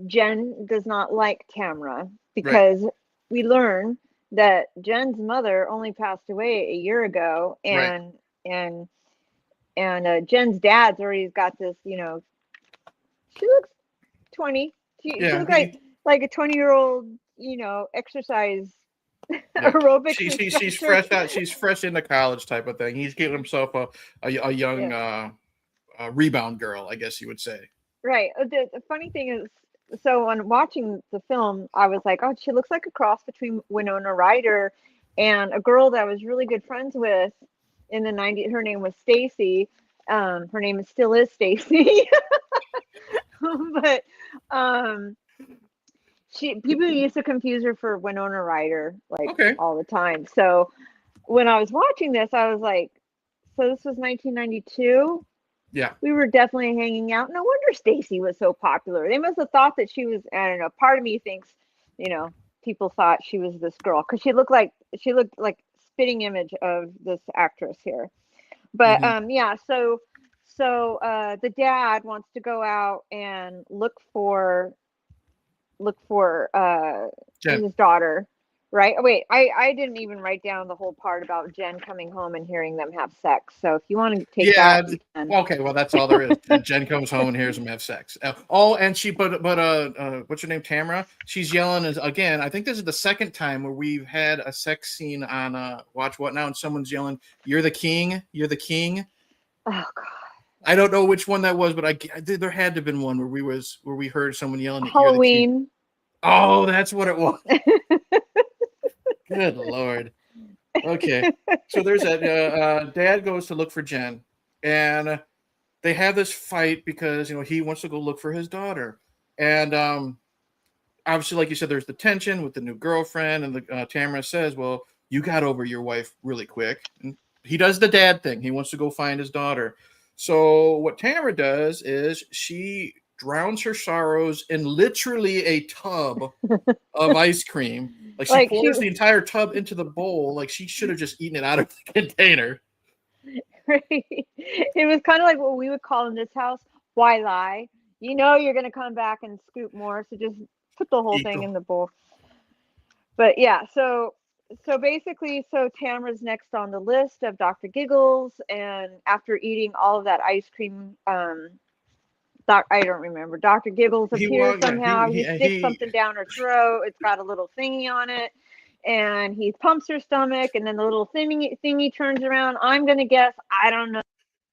Jen does not like Tamra because we learn that Jen's mother only passed away a year ago, and Jen's dad's already got this, she looks 20. She looks like a 20-year-old, exercise aerobics. She's fresh out. She's fresh into college type of thing. He's getting himself a young rebound girl, I guess you would say. Right. The funny thing is, so when watching the film, I was like, oh, she looks like a cross between Winona Ryder and a girl that I was really good friends with in the 90s. Her name was Stacy. Her name still is Stacy. But people used to confuse her for Winona Ryder all the time. So when I was watching this, I was like, so this was 1992. Yeah, we were definitely hanging out. No wonder Stacy was so popular. They must have thought that she was, I don't know, part of me thinks, people thought she was this girl because she looked like spitting image of this actress here. But so the dad wants to go out and look for his daughter. Right. Oh, wait, I didn't even write down the whole part about Jen coming home and hearing them have sex. So if you want to take that, you can. Okay, well that's all there is. Jen comes home and hears them have sex. And she but what's her name? Tamra. She's yelling again. I think this is the second time where we've had a sex scene on Watch What Now, and someone's yelling, "You're the king. You're the king." Oh God. I don't know which one that was, but there had to have been one where we heard someone yelling. Halloween. Oh, that's what it was. Good Lord. Okay. So there's that. Dad goes to look for Jen, and they have this fight because, he wants to go look for his daughter. And obviously, like you said, there's the tension with the new girlfriend, and Tamara says, well, you got over your wife really quick. And he does the dad thing. He wants to go find his daughter. So what Tamara does is she drowns her sorrows in literally a tub of ice cream. Like she Like pours the entire tub into the bowl. Like she should have just eaten it out of the container. right? It was kind of like what we would call in this house, why lie? You know you're gonna come back and scoop more, so just put the whole Eat thing the in the bowl. But yeah, so basically, so Tamara's next on the list of Dr. Giggles, and after eating all of that ice cream, I don't remember. Dr. Giggles he appears walked. Yeah, somehow. He sticks something down her throat. It's got a little thingy on it, and he pumps her stomach, and then the little thingy turns around. I'm gonna guess, I don't know,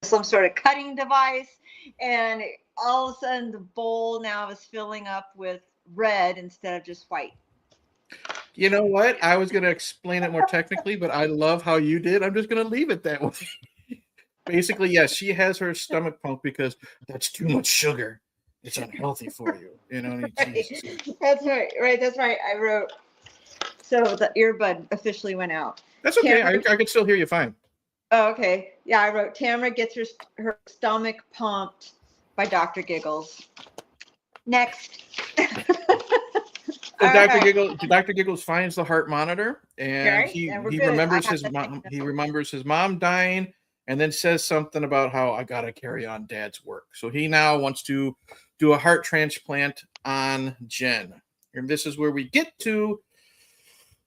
some sort of cutting device, and all of a sudden the bowl now is filling up with red instead of just white. You know what? I was going to explain it more technically, but I love how you did. I'm just going to leave it that way. Basically, yes, she has her stomach pumped because that's too much sugar. It's unhealthy for you. You know, Right. That's right. Right. That's right. I wrote. So the earbud officially went out. That's okay. Tamara, I can still hear you fine. oh, okay. Yeah, I wrote Tamara gets her stomach pumped by Dr. Giggles. Next. So All Dr. Giggles finds the heart monitor, and right. he And we're he good. I remembers have his to mom. He remembers his mom dying, and then says something about how I gotta carry on Dad's work. So he now wants to do a heart transplant on Jen, and this is where we get to.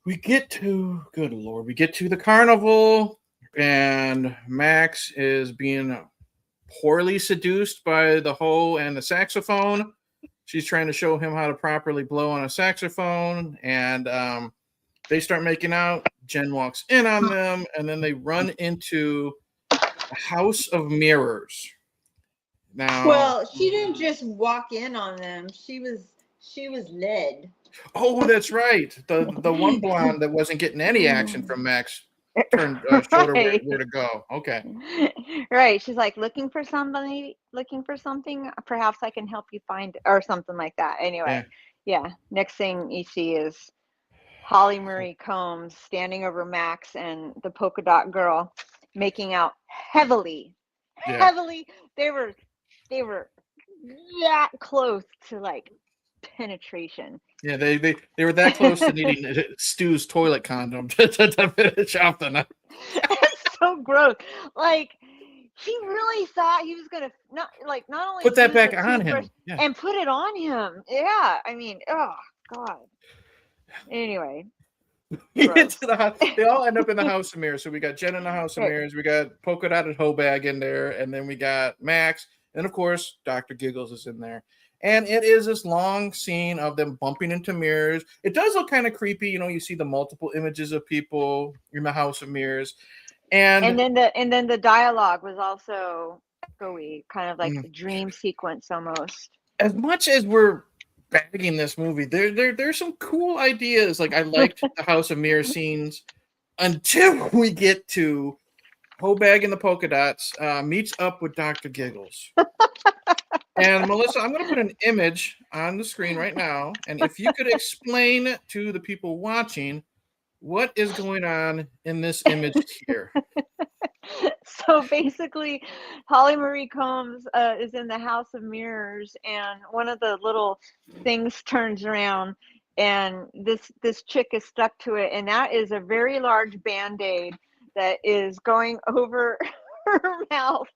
Good Lord, we get to the carnival, and Max is being poorly seduced by the hoe and the saxophone. She's trying to show him how to properly blow on a saxophone, and they start making out. Jen walks in on them, and then they run into a house of mirrors. Now, Well, she didn't just walk in on them. She was led. oh, that's right. The one blonde that wasn't getting any action from Max turned showed her Right. where to go. Okay. Right. She's like looking for somebody, looking for something. Perhaps I can help you find it, or something like that. Anyway, Yeah. yeah. Next thing you see is Holly Marie Combs standing over Max and the polka dot girl, making out heavily. Yeah. Heavily. They were that close to like penetration. Yeah, they were that close to needing Stu's toilet condom to finish off the night. It's so gross. Like he really thought he was gonna not only Put that use back a on toothbrush him. Yeah. and put it on him. Yeah, I mean, oh god. Anyway, We get gross. to the house. They all end up in the house of mirrors. So we got Jen in the house of Right. mirrors. We got polka dotted hoe bag in there, and then we got Max, and of course Dr. Giggles is in there. And it is this long scene of them bumping into mirrors. It does look kind of creepy, you know. You see the multiple images of people in the house of mirrors, And and then the dialogue was also echoey, kind of like a dream sequence almost. as much as we're bagging this movie, there's some cool ideas. Like I liked the House of Mirrors scenes until we get to Hobag and the polka dots meets up with Dr. Giggles. And Melissa, I'm going to put an image on the screen right now, and if you could explain to the people watching what is going on in this image here. So basically, Holly Marie Combs is in the House of Mirrors, and one of the little things turns around, and this chick is stuck to it, and that is a very large Band-Aid that is going over her mouth,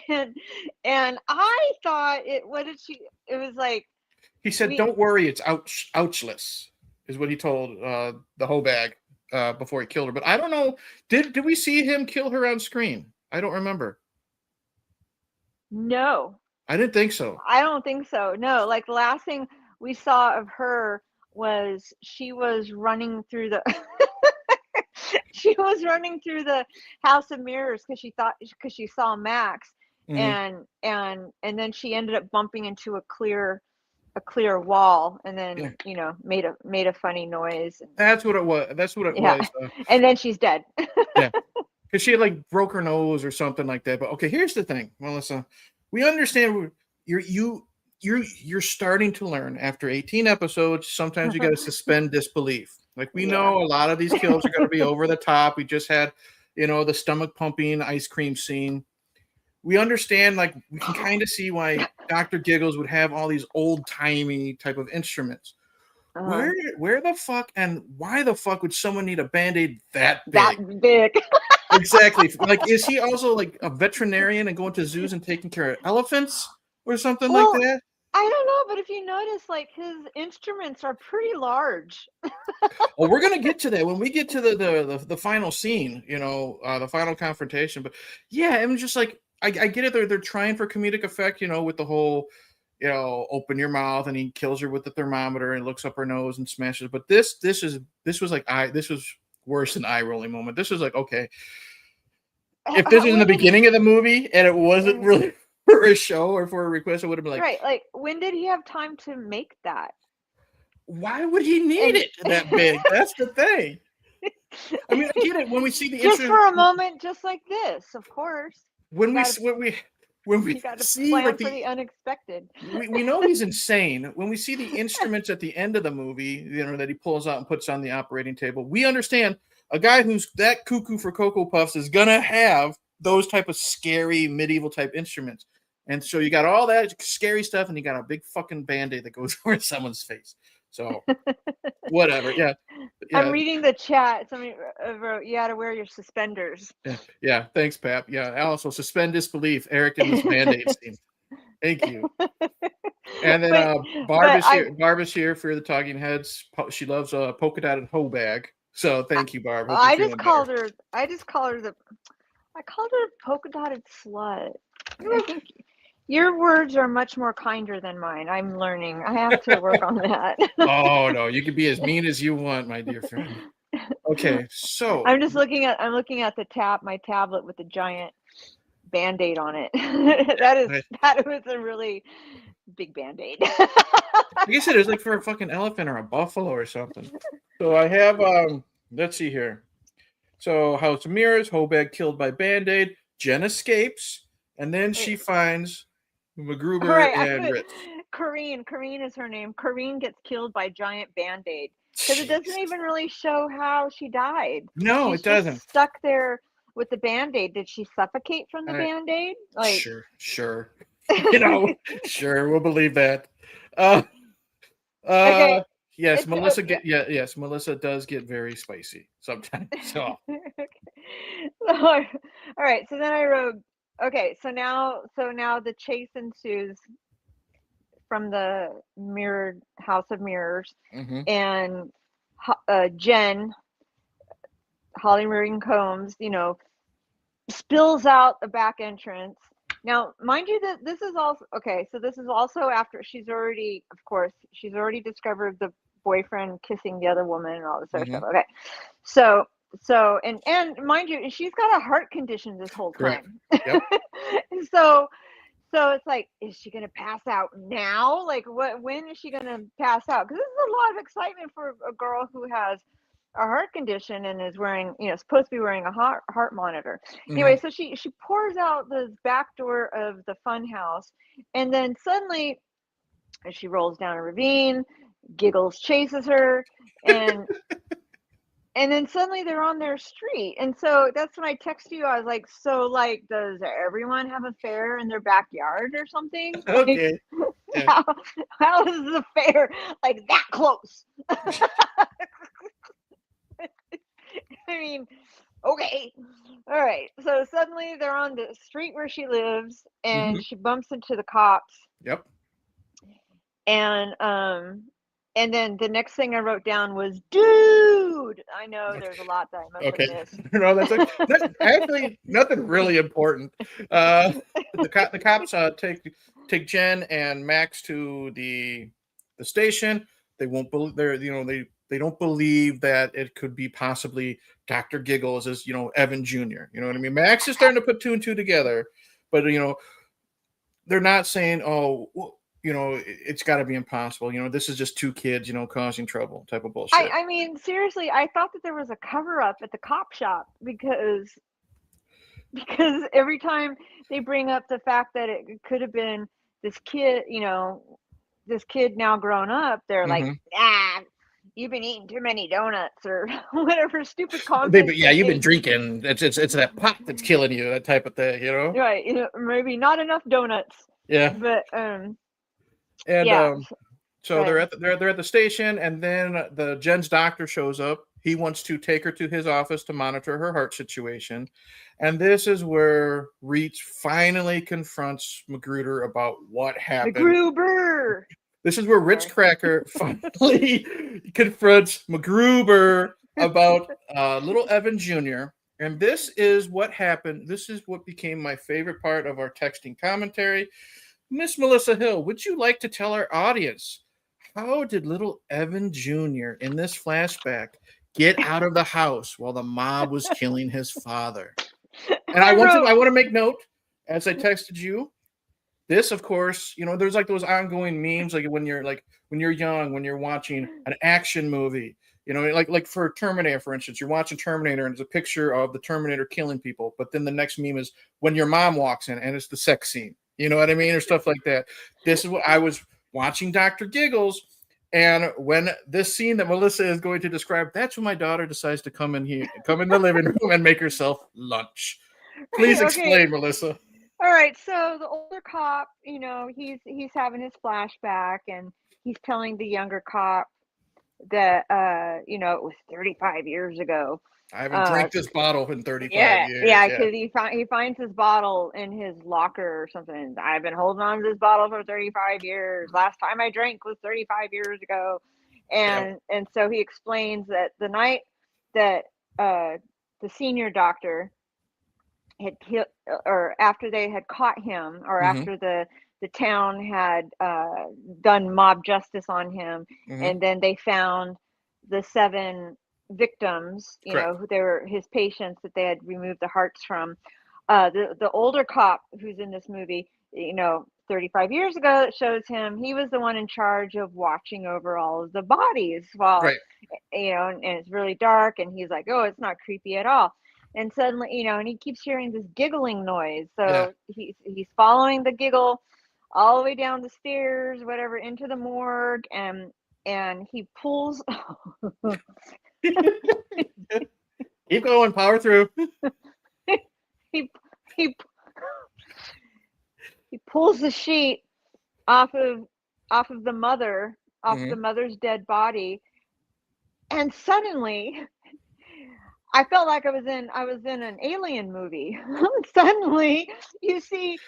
and I thought it. What did she? It was like He said, "Don't worry, it's ouchless," is what he told the Hobag before he killed her. But I don't know. Did we see him kill her on screen? I don't remember. No, I didn't think so. I don't think so. No, like the last thing we saw of her was she was running through the she was running through the House of Mirrors because she saw Max, Mm-hmm. and then she ended up bumping into a clear wall, and then Yeah. made a funny noise. That's what it was. That's what it Yeah, was. and then she's dead. Yeah, because she had like broke her nose or something like that. But okay, here's the thing, Melissa. We understand you're starting to learn after 18 episodes. Sometimes you got to suspend disbelief. Like we Yeah. know a lot of these kills are going to be over the top. We just had, the stomach pumping ice cream scene. We understand, like we can kind of see why Dr. Giggles would have all these old timey type of instruments. Uh-huh. Where the fuck and why the fuck would someone need a Band-Aid that big? That big. Exactly. Like, is he also like a veterinarian and going to zoos and taking care of elephants or something like Well, that? I don't know, but if you notice, like his instruments are pretty large. Oh, we're gonna get to that when we get to the final scene, the final confrontation. But yeah, I'm just like, I get it. They're trying for comedic effect, with the whole, open your mouth, and he kills her with the thermometer and looks up her nose and smashes. But this was like this was worse than eye rolling moment. This was like, okay, if this was in the When did he? beginning of the movie and it wasn't really for a show or for a request, it would have been like, Right, like when did he have time to make that? why would he need And it that big? That's the thing. I mean, I get it when we see the just instrument, for a moment, just like this, of course. when You we gotta when we you gotta see plan like for the unexpected. we know he's insane. When we see the instruments at the end of the movie, that he pulls out and puts on the operating table, we understand a guy who's that cuckoo for Cocoa Puffs is gonna have those type of scary medieval type instruments. And so you got all that scary stuff, and you got a big fucking Band-Aid that goes over someone's face. So whatever. Yeah. I'm Yeah. reading the chat. Somebody wrote, "You gotta wear your suspenders." Yeah. Thanks, Pap. Yeah. Also suspend disbelief. Eric in this Band-Aid scene. Thank you. And then but Barb but is I here. Barb is here for the Talking Heads. She loves a polka dotted hoe bag. So thank you, Barb. Hope you're I just feeling better. called her. I called her polka dotted slut. I think your words are much more kinder than mine. I'm learning. I have to work on that. Oh no, you can be as mean as you want, my dear friend. Okay, so I'm looking at my tablet with the giant Band-Aid on it. That was a really big Band-Aid. like I said, it's like for a fucking elephant or a buffalo or something. So I have let's see here. So House of Mirrors, Hobag killed by Band-Aid, Jen escapes, and then she finds All MacGruber right, and Ritz. Corrine is her name. Corrine gets killed by giant Band-Aid because it doesn't Jesus. even really show how she died. No, She's it just doesn't. stuck there with the Band-Aid. Did she suffocate from the I, Band-Aid? Like, sure. You know, sure, we'll believe that. Uh, uh, okay, yes, it's yeah. yes, Melissa does get very spicy sometimes. So, Okay. All right. So then I wrote. Okay. So now the chase ensues from the mirrored House of Mirrors, mhm. and Jen Holly Marie Combs, spills out the back entrance. Now, mind you, that this is also okay. So this is also after she's already discovered the boyfriend kissing the other woman and all this other stuff. Mhm. Okay, so and mind you, she's got a heart condition this whole Correct. time. Yep. so so it's like, is she gonna pass out now? Like, when is she gonna pass out? Because this is a lot of excitement for a girl who has a heart condition and is wearing, supposed to be wearing a heart monitor. Anyway, Mhm. so she pours out the back door of the fun house, and then suddenly, as she rolls down a ravine, Giggles chases her, and then suddenly they're on their street. And so that's when I text you. I was like, so like, does everyone have a fair in their backyard or something? Like, Okay. Yeah. how how is the fair like that close? I mean, okay. All right. So suddenly they're on the street where she lives, and Mhm. she bumps into the cops, Yep. and and then the next thing I wrote down was, dude. I know Okay. there's a lot that I must have Okay. missed. No, that's like actually nothing really important. The cops take Jen and Max to the station. They won't believe they don't believe that it could be possibly Dr. Giggles as Evan Jr. You know what I mean? Max is starting to put two and two together, but they're not saying, oh, well, it's got to be impossible. This is just two kids, causing trouble type of bullshit. I mean, seriously, I thought that there was a cover up at the cop shop because every time they bring up the fact that it could have been this kid, this kid now grown up, they're like, Hmm. ah, you've been eating too many donuts or whatever stupid But comments yeah, they you've been make. drinking. It's that pot that's killing you, that type of thing. Right, maybe not enough donuts, Yeah, but and yeah. So they're at the station, and then the Jen's doctor shows up. He wants to take her to his office to monitor her heart situation, and this is where Reach finally confronts Magruder about what happened. MacGruber. This is where Rich Cracker finally confronts MacGruber about little Evan Jr. And this is what happened. This is what became my favorite part of our texting commentary. Miss Melissa Hill, would you like to tell our audience, how did little Evan Jr. in this flashback get out of the house while the mob was killing his father? And I want to make note, as I texted you, this, of course, there's like those ongoing memes, like when you're young, when you're watching an action movie, like for Terminator, for instance, you're watching Terminator and it's a picture of the Terminator killing people, but then the next meme is when your mom walks in and it's the sex scene. You know what I mean? Or stuff like that. This is what I was watching Dr. Giggles. And when this scene that Melissa is going to describe, that's when my daughter decides to come in the living room and make herself lunch. Please explain, Melissa. All right. So the older cop, he's having his flashback and he's telling the younger cop that, it was 35 years ago. I haven't drank this bottle in 35 years. Yeah, because he finds his bottle in his locker or something. I've been holding on to this bottle for 35 years. Last time I drank was 35 years ago. And so he explains that the night that the senior doctor had killed, or after they had caught him, or after the town had done mob justice on him, and then they found the 7 victims, who they were his patients that they had removed the hearts from. The older cop who's in this movie, 35 years ago, it shows him he was the one in charge of watching over all of the bodies while, and it's really dark, and he's like, oh, it's not creepy at all. And suddenly, and he keeps hearing this giggling noise. So he's following the giggle all the way down the stairs, whatever, into the morgue, and he pulls. Keep going, power through. he pulls the sheet off of the mother, the mother's dead body, and suddenly I felt like I was in an alien movie. Suddenly you see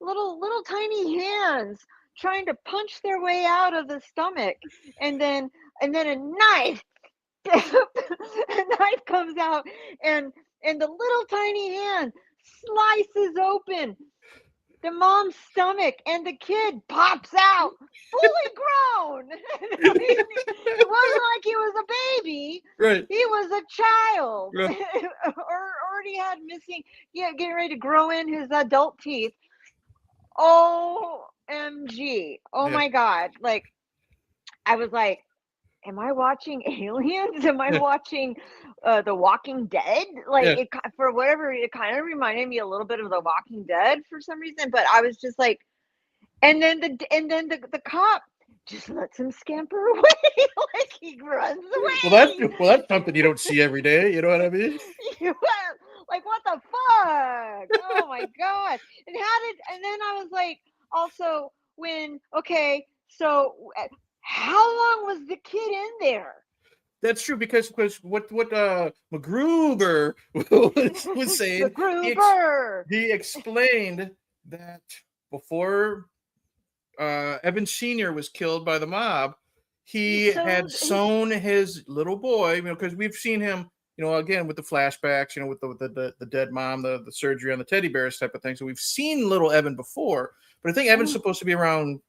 little tiny hands trying to punch their way out of the stomach, and then a knife comes out, and the little tiny hand slices open the mom's stomach, and the kid pops out fully grown. It wasn't like he was a baby. Right. He was a child. Right. Or already had getting ready to grow in his adult teeth. OMG. Oh my God. Like, I was like, am I watching Aliens? Am I watching The Walking Dead? Like, for whatever, it kind of reminded me a little bit of The Walking Dead for some reason. But I was just like, and then the cop just lets him scamper away. Like, he runs away. Well, that's something you don't see every day. You know what I mean? Like, what the fuck? Oh my God! And then I was like, also so. How long was the kid in there? That's true, because what MacGruber was saying, he explained that before Evan Sr. was killed by the mob, he had sewn his little boy, because we've seen him, again with the flashbacks, with the dead mom, the surgery on the teddy bears type of thing. So we've seen little Evan before, but I think Evan's supposed to be around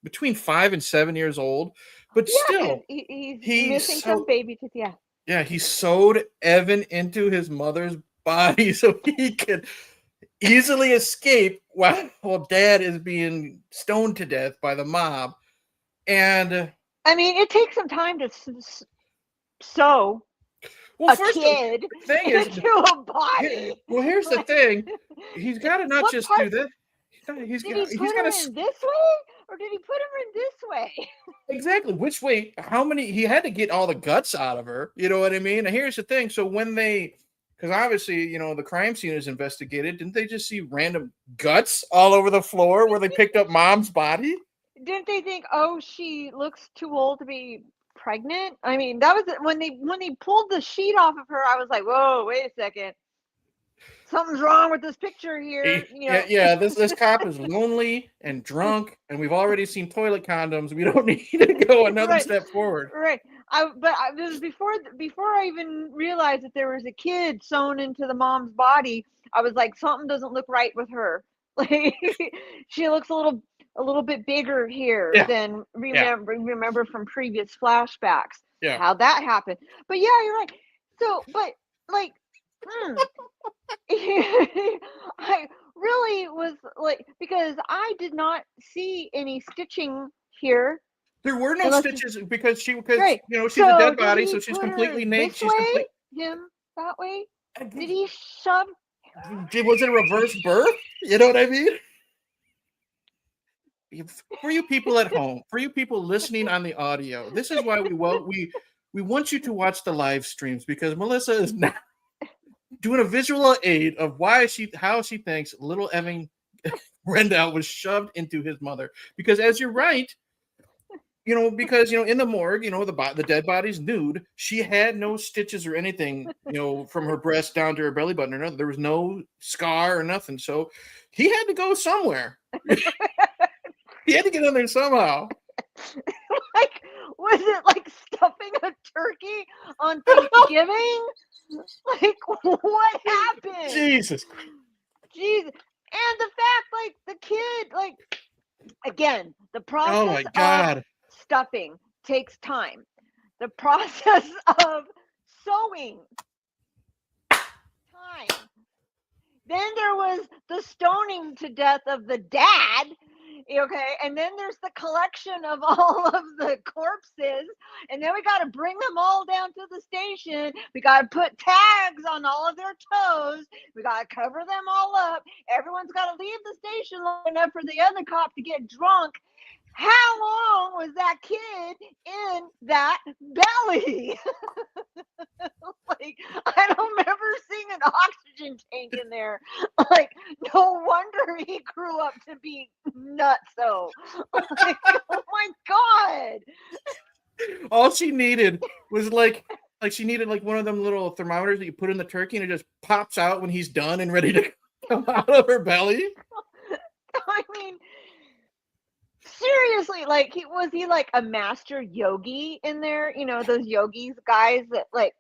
between 5 and 7 years old, but still he's missing some baby teeth. He sewed Evan into his mother's body so he could easily escape while dad is being stoned to death by the mob. And I mean, it takes some time to sew a kid into a body. Well, here's the thing: he's got to not just do that. Did he put him in this way, or did he put him in this way? Exactly. Which way? How many? He had to get all the guts out of her. You know what I mean? And here's the thing. So when because obviously, the crime scene is investigated, didn't they just see random guts all over the floor where they picked up mom's body? didn't they think, oh, she looks too old to be pregnant? I mean, that was when they pulled the sheet off of her. I was like, whoa, wait a second, something's wrong with this picture here. Yeah. This cop is lonely and drunk, and we've already seen toilet condoms. We don't need to go another Right, step forward. right. This was before I even realized that there was a kid sewn into the mom's body. I was like, something doesn't look right with her. Like she looks a little bit bigger here Yeah. than Yeah. remember from previous flashbacks. Yeah. How that happened. But yeah, you're right. So, but like, I really was like, because I did not see any stitching here. There were no Unless stitches because she's Right. a dead did body, he so she's put her completely naked. this She's way, complete. him that way? Did he shove? Was it a reverse birth? You know what I mean? For you people at home, for you people listening on the audio, this is why we want you to watch the live streams, because Melissa is now doing a visual aid of how she thinks little Evan Rendell was shoved into his mother. Because as you're right, because in the morgue, the dead body's nude. She had no stitches or anything, from her breast down to her belly button or nothing. There was no scar or nothing. So he had to go somewhere. He had to get in there somehow. Like, was it like stuffing a turkey on Thanksgiving? Like, what happened? Jesus. And the fact, like, the kid, like, again, the process Oh my God. of stuffing takes time. The process of sewing, time. Then there was the stoning to death of the dad. Okay, and then there's the collection of all of the corpses, and then we got to bring them all down to the station. We got to put tags on all of their toes. We got to cover them all up. Everyone's got to leave the station long enough for the other cop to get drunk. How long was that kid in that belly? Like, I don't remember seeing an oxygen tank in there. Like, no wonder he grew up to be nutso. Like, oh my God. All she needed was like she needed like one of them little thermometers that you put in the turkey, and it just pops out when he's done and ready to come out of her belly. I mean, seriously, like, was he like a master yogi in there? Those yogis guys that like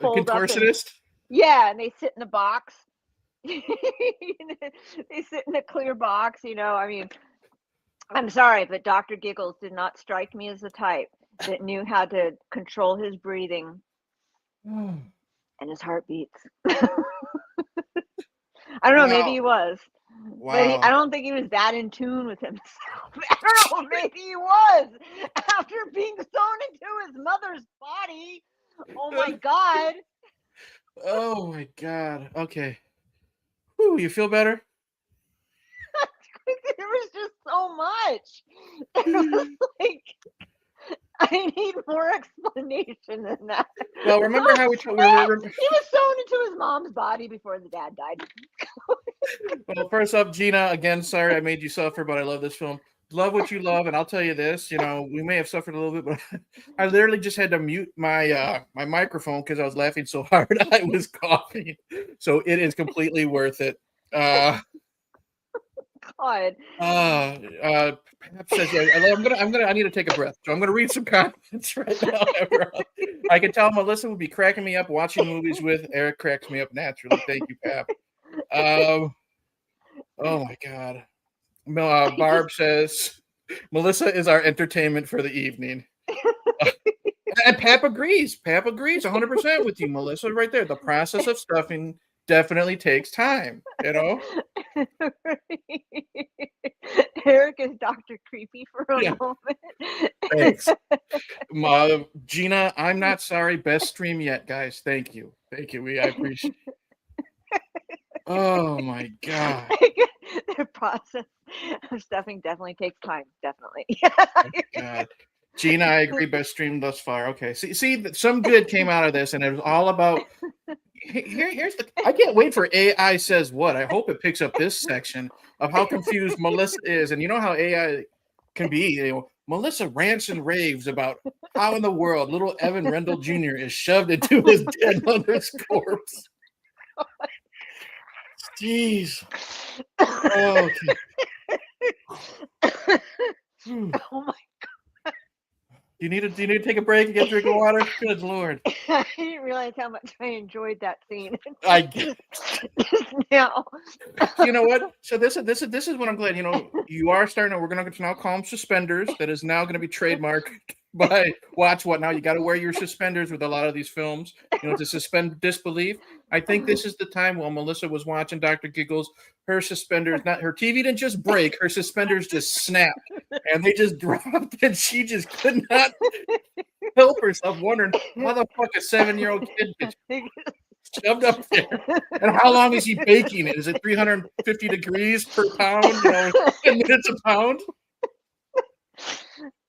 A contortionist. And they sit in a box. They sit in a clear box. I mean, I'm sorry, but Dr. Giggles did not strike me as the type that knew how to control his breathing and his heartbeats. I don't know, maybe he was. Wow. But I don't think he was that in tune with himself. I don't know, maybe he was. After being thrown into his mother's body. Oh my God. Oh my God. Okay. Whew, you feel better? There was just so much. It was like, I need more explanation than that. Well, remember how we he was sewn into his mom's body before the dad died. Well, first up, Gina, again, sorry I made you suffer, but I love this film. Love what you love, and I'll tell you this, we may have suffered a little bit, but I literally just had to mute my my microphone because I was laughing so hard I was coughing. So it is completely worth it. God. Pep says, yeah, I need to take a breath. So I'm gonna read some comments right now. I can tell Melissa would be cracking me up watching movies with Eric. Cracks me up naturally. Thank you, Pap. Oh my God. Barb says Melissa is our entertainment for the evening. And Pap agrees. Pap agrees 100% with you, Melissa, right there. The process of stuffing definitely takes time, Eric is Dr. Creepy for a moment. Thanks. Gina, I'm not sorry. Best stream yet, guys. Thank you. I appreciate it. Oh my God. The process of stuffing definitely takes time. Definitely. Oh, God. Gina, I agree. Best stream thus far. Okay. See, some good came out of this, and it was all about. Here's the. I can't wait for AI says what. I hope it picks up this section of how confused Melissa is, and you know how AI can be. Melissa rants and raves about how in the world little Evan Rendell Jr. is shoved into his dead mother's corpse. Jeez. Oh, okay. Oh my! Do you need to take a break and get a drink of water? Good Lord. I didn't realize how much I enjoyed that scene. I get Now. You know what? So this is what I'm glad. You are starting. We're going to now call them suspenders. That is now going to be trademarked by Watch What Now. You got to wear your suspenders with a lot of these films. To suspend disbelief. I think this is the time while Melissa was watching Dr. Giggles. Her suspenders, not her TV, didn't just break. Her suspenders just snapped and they just dropped, and she just could not help herself, wondering how the fuck a 7-year-old kid gets shoved up there. And how long is he baking it? Is it 350 degrees per pound? 10 minutes a pound?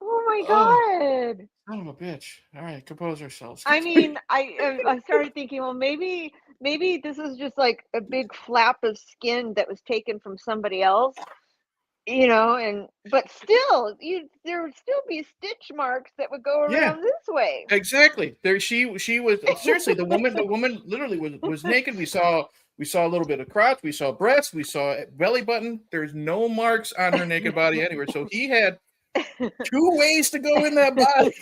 Oh my God. Son of a bitch. All right, compose ourselves. I mean, I started thinking, well, maybe this is just like a big flap of skin that was taken from somebody else, but still, there would still be stitch marks that would go around this way. Exactly. There, she was seriously the woman literally was naked. We saw a little bit of crotch. We saw breasts. We saw belly button. There's no marks on her naked body anywhere. So he had 2 ways to go in that body.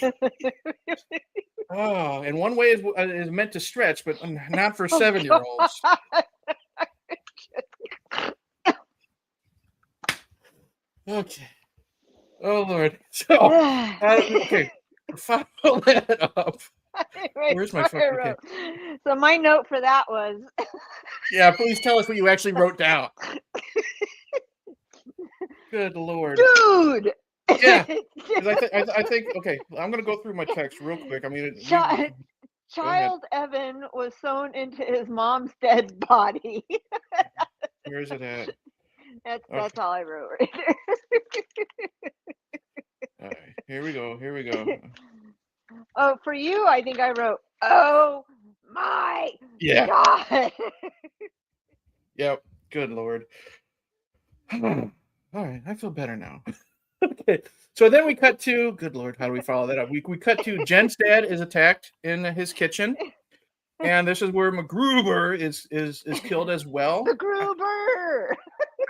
Oh, and one way is meant to stretch, but not for 7-year-olds. Okay. Oh Lord. So okay. Follow that up. Where's my fucking okay. So my note for that was. Yeah, please tell us what you actually wrote down. Good Lord, dude. Yeah, I think okay. I'm gonna go through my text real quick. I mean, child Evan was sewn into his mom's dead body. Where is it at? That's all I wrote right there. All right, here we go. Oh, for you, I think I wrote, oh my God. Yep. Good Lord. All right, I feel better now. Okay, so then we cut to, good Lord, how do we follow that up? We cut to Jen's dad is attacked in his kitchen, and this is where MacGruber is killed as well. MacGruber.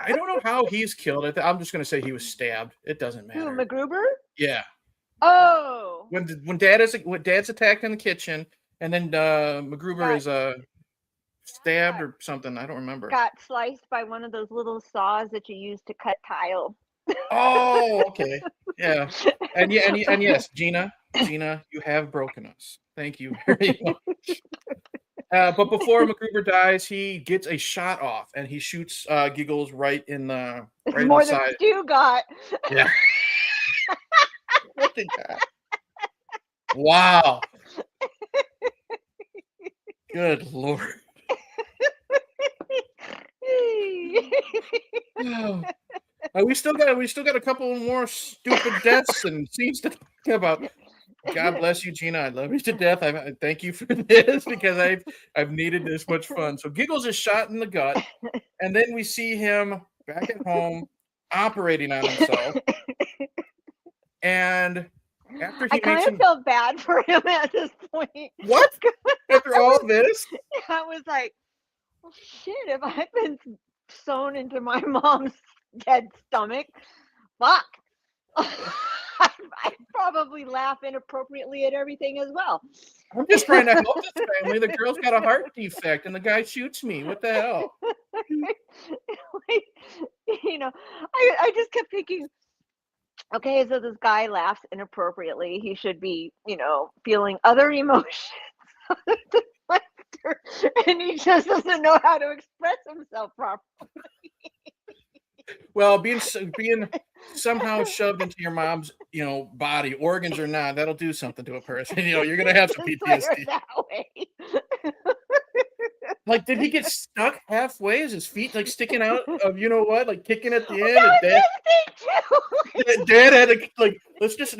I don't know how he's killed. I'm just gonna say he was stabbed. It doesn't matter. Who, MacGruber? Yeah. Oh. When dad's attacked in the kitchen, and then MacGruber is stabbed or something. I don't remember. Got sliced by one of those little saws that you use to cut tile. Oh, okay. Yeah. And yes, Gina, you have broken us. Thank you very much. But before MacGruber dies, he gets a shot off, and he shoots Giggles right in the more in the than side. Stu got. Yeah. What did that? Wow. Good Lord. We still got a couple more stupid deaths and scenes to talk about. God bless you, Gina. I love you to death. I thank you for this because I've needed this much fun. So Giggles is shot in the gut, and then we see him back at home operating on himself. And after he I kind of felt bad for him at this point. What? After all this? I was like, well, shit, if I've been sewn into my mom's dead stomach, fuck. I'd probably laugh inappropriately at everything as well. I'm just trying to help this family. The girl's got a heart defect and the guy shoots me. What the hell? Like, I just kept thinking, okay, so this guy laughs inappropriately. He should be, feeling other emotions. And he just doesn't know how to express himself properly. Well, being somehow shoved into your mom's, body, organs or not, that'll do something to a person. You're gonna have some PTSD. That way. Like, did he get stuck halfway? Is his feet sticking out of like kicking at the end? And Dad had to let's just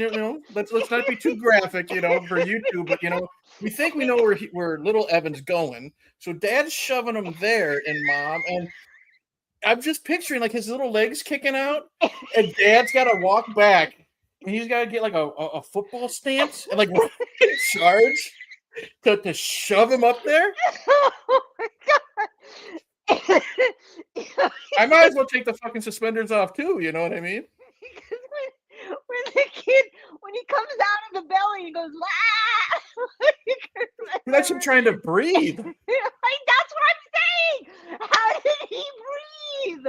let's not be too graphic, for YouTube, but we think we know where little Evan's going, so Dad's shoving him there, and Mom I'm just picturing like his little legs kicking out, and Dad's got to walk back, and he's got to get like a football stance and like charge to shove him up there. Oh my god! I might as well take the fucking suspenders off too. You know what I mean? Because when the kid, when he comes out of the belly, he goes, "Ah!" That's him trying to breathe. That's what I'm saying. How did he breathe?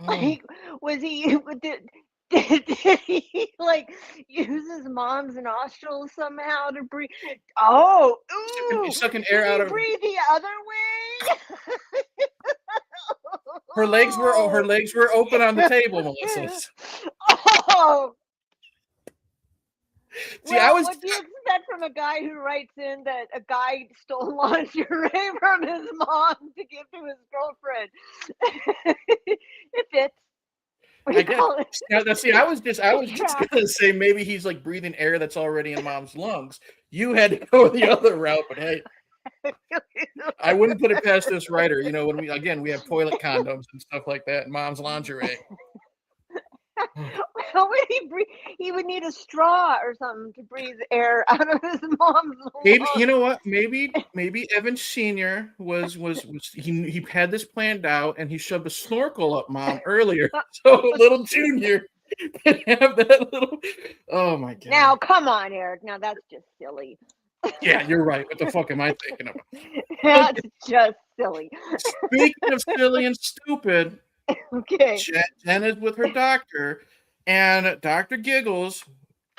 Like, was he? Did he like use his mom's nostrils somehow to breathe? Oh, ooh! He's sucking air out of. Breathe the other way. Her legs were open on the table, Melissa. Oh. See, well, what do you expect from a guy who writes in that a guy stole lingerie from his mom to give to his girlfriend? It fits. I guess. See, I was just gonna say maybe he's like breathing air that's already in mom's lungs. You had to go the other route, but hey, I wouldn't put it past this writer. You know, when we have toilet condoms and stuff like that in mom's lingerie. How would he breathe? He would need a straw or something to breathe air out of his mom's lungs. Maybe, you know what? Maybe Evan Sr. was he had this planned out and he shoved a snorkel up mom earlier. So little Junior can have that little. Oh my god! Now come on, Eric. Now that's just silly. Yeah, you're right. What the fuck am I thinking about? That's just silly. Speaking of silly and stupid. Okay. Jen is with her doctor, and Dr. Giggles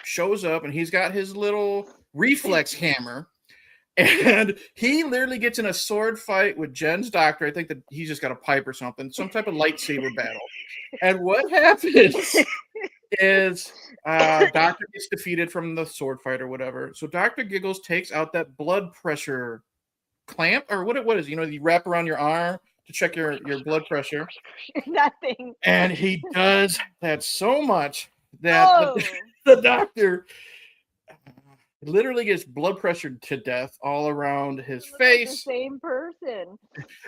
shows up, and he's got his little reflex hammer, and he literally gets in a sword fight with Jen's doctor. I think that he's just got a pipe or something, some type of lightsaber battle. And what happens is doctor gets defeated from the sword fight or whatever. So Dr. Giggles takes out that blood pressure clamp, or what is, you wrap around your arm to check your blood pressure. That thing. And he does that so much that the doctor literally gets blood pressured to death all around his face. The same person.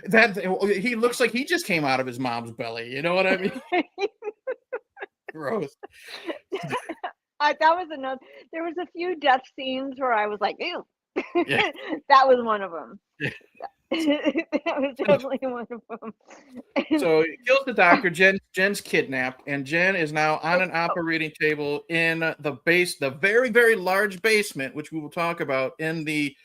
That he looks like he just came out of his mom's belly. You know what I mean? Gross. That was another. There was a few death scenes where I was like, ew. Yeah. That was one of them. Yeah. That was definitely one of them. So he kills the doctor. Jen's kidnapped, and Jen is now on an operating table in the very, very large basement, which we will talk about in the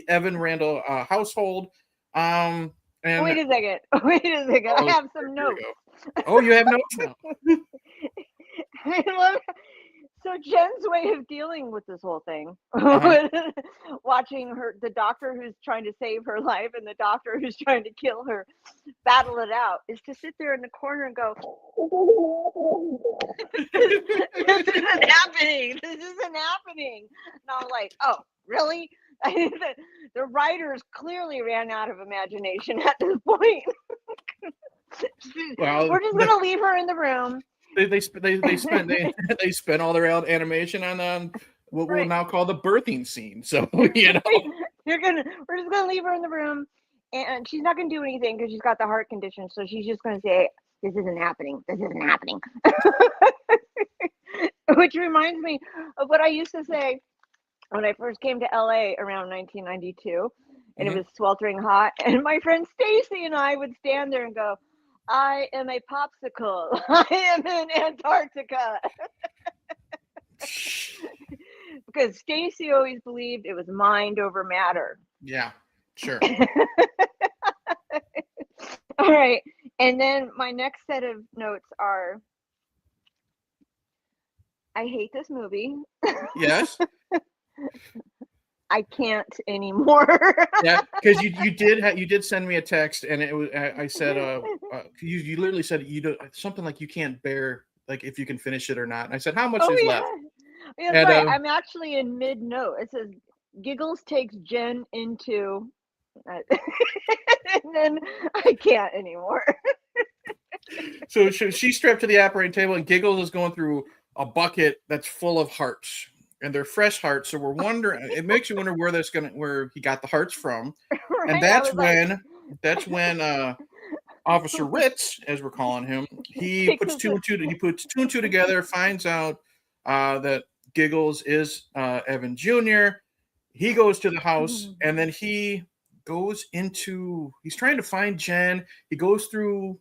Evan Randall household. And Wait a second. I have some notes. Oh, you have notes now. I love. So Jen's way of dealing with this whole thing, watching the doctor who's trying to save her life and the doctor who's trying to kill her, battle it out, is to sit there in the corner and go, "This isn't happening. This isn't happening." And I'm like, "Oh, really?" The writers clearly ran out of imagination at this point. Well, we're just gonna leave her in the room. They spent all their animation on what we'll now call the birthing scene. So we're just gonna leave her in the room, and she's not gonna do anything because she's got the heart condition. So she's just gonna say, "This isn't happening. This isn't happening." Which reminds me of what I used to say when I first came to LA around 1992, and it was sweltering hot, and my friend Stacy and I would stand there and go, "I am a popsicle. I am in Antarctica." Because Stacy always believed it was mind over matter. Yeah, sure. All right. And then my next set of notes are, I hate this movie. Yes. I can't anymore. Yeah, because you did send me a text, and it was I said you literally said you do something like you can't bear, like if you can finish it or not. And I said, how much is left? Yeah, that's right. I'm actually in mid note. It says Giggles takes Jen into, and then I can't anymore. So she's strapped to the operating table, and Giggles is going through a bucket that's full of hearts. and they're fresh hearts. So we're wondering. It makes you wonder where he got the hearts from, and Right? that's when Officer Ritz, as we're calling him, he puts two and two together, finds out that Giggles is Evan Jr. He goes to the house, and then he's trying to find Jen. He goes through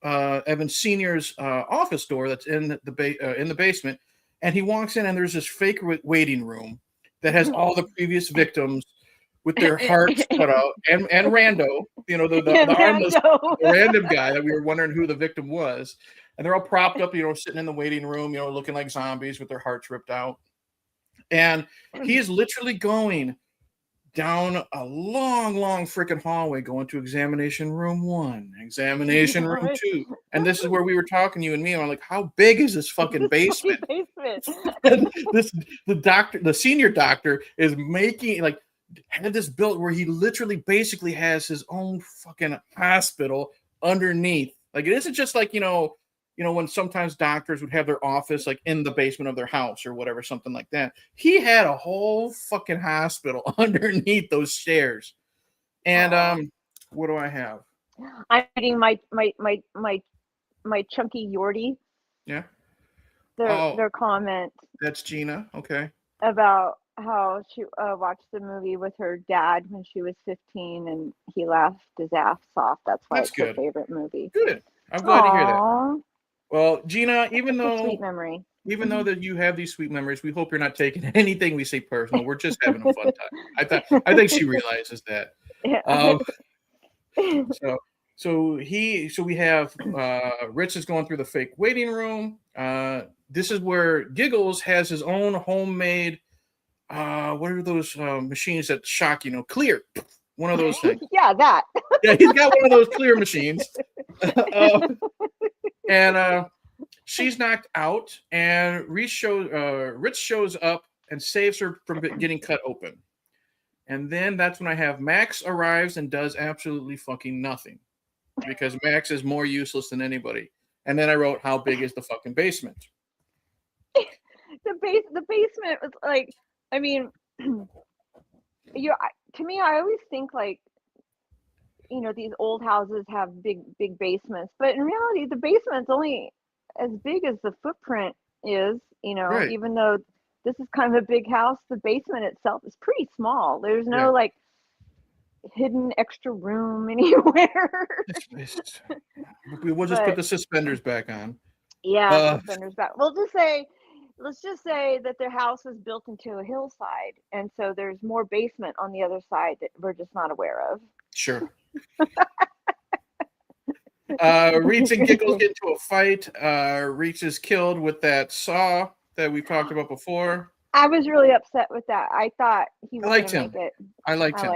Evan Sr.'s office door that's in the basement, and he walks in, and there's this fake waiting room that has all the previous victims with their hearts cut out, and Rando, the armless, the random guy that we were wondering who the victim was, and they're all propped up, sitting in the waiting room, looking like zombies with their hearts ripped out, and he is literally going down a long freaking hallway, going to examination room 1, examination room 2, and this is where we were talking, you and me, and I'm like, how big is this fucking basement? And the senior doctor is had this built where he literally basically has his own fucking hospital underneath. Like, it isn't just like, when sometimes doctors would have their office like in the basement of their house or whatever, something like that. He had a whole fucking hospital underneath those stairs. And what do I have? I'm reading my chunky Yortie. Yeah. Their comment. That's Gina. Okay. About how she watched the movie with her dad when she was 15, and he laughed his ass off. That's why it's her favorite movie. Good. I'm glad to hear that. Well, Gina, even though sweet memory, even though that you have these sweet memories, we hope you're not taking anything we say personal. We're just having a fun time. I think she realizes that. Yeah. So we have Rich is going through the fake waiting room. This is where Giggles has his own homemade. What are those machines that shock? Clear. One of those things. Yeah, that. Yeah, he's got one of those clear machines. And she's knocked out, and Rich shows up and saves her from getting cut open. And then that's when I have Max arrives and does absolutely fucking nothing, because Max is more useless than anybody. And then I wrote, how big is the fucking basement? The basement was like, I mean, to me, I always think like, these old houses have big basements, but in reality, the basement's only as big as the footprint is, Right. Even though this is kind of a big house, the basement itself is pretty small. There's no like hidden extra room anywhere. We'll just put the suspenders back on. Yeah, suspenders back. Let's just say that their house was built into a hillside, and so there's more basement on the other side that we're just not aware of. Sure. Reach and Giggles get into a fight. Reach is killed with that saw that we've talked about before. I was really upset with that. I thought he was going to make it. I liked him.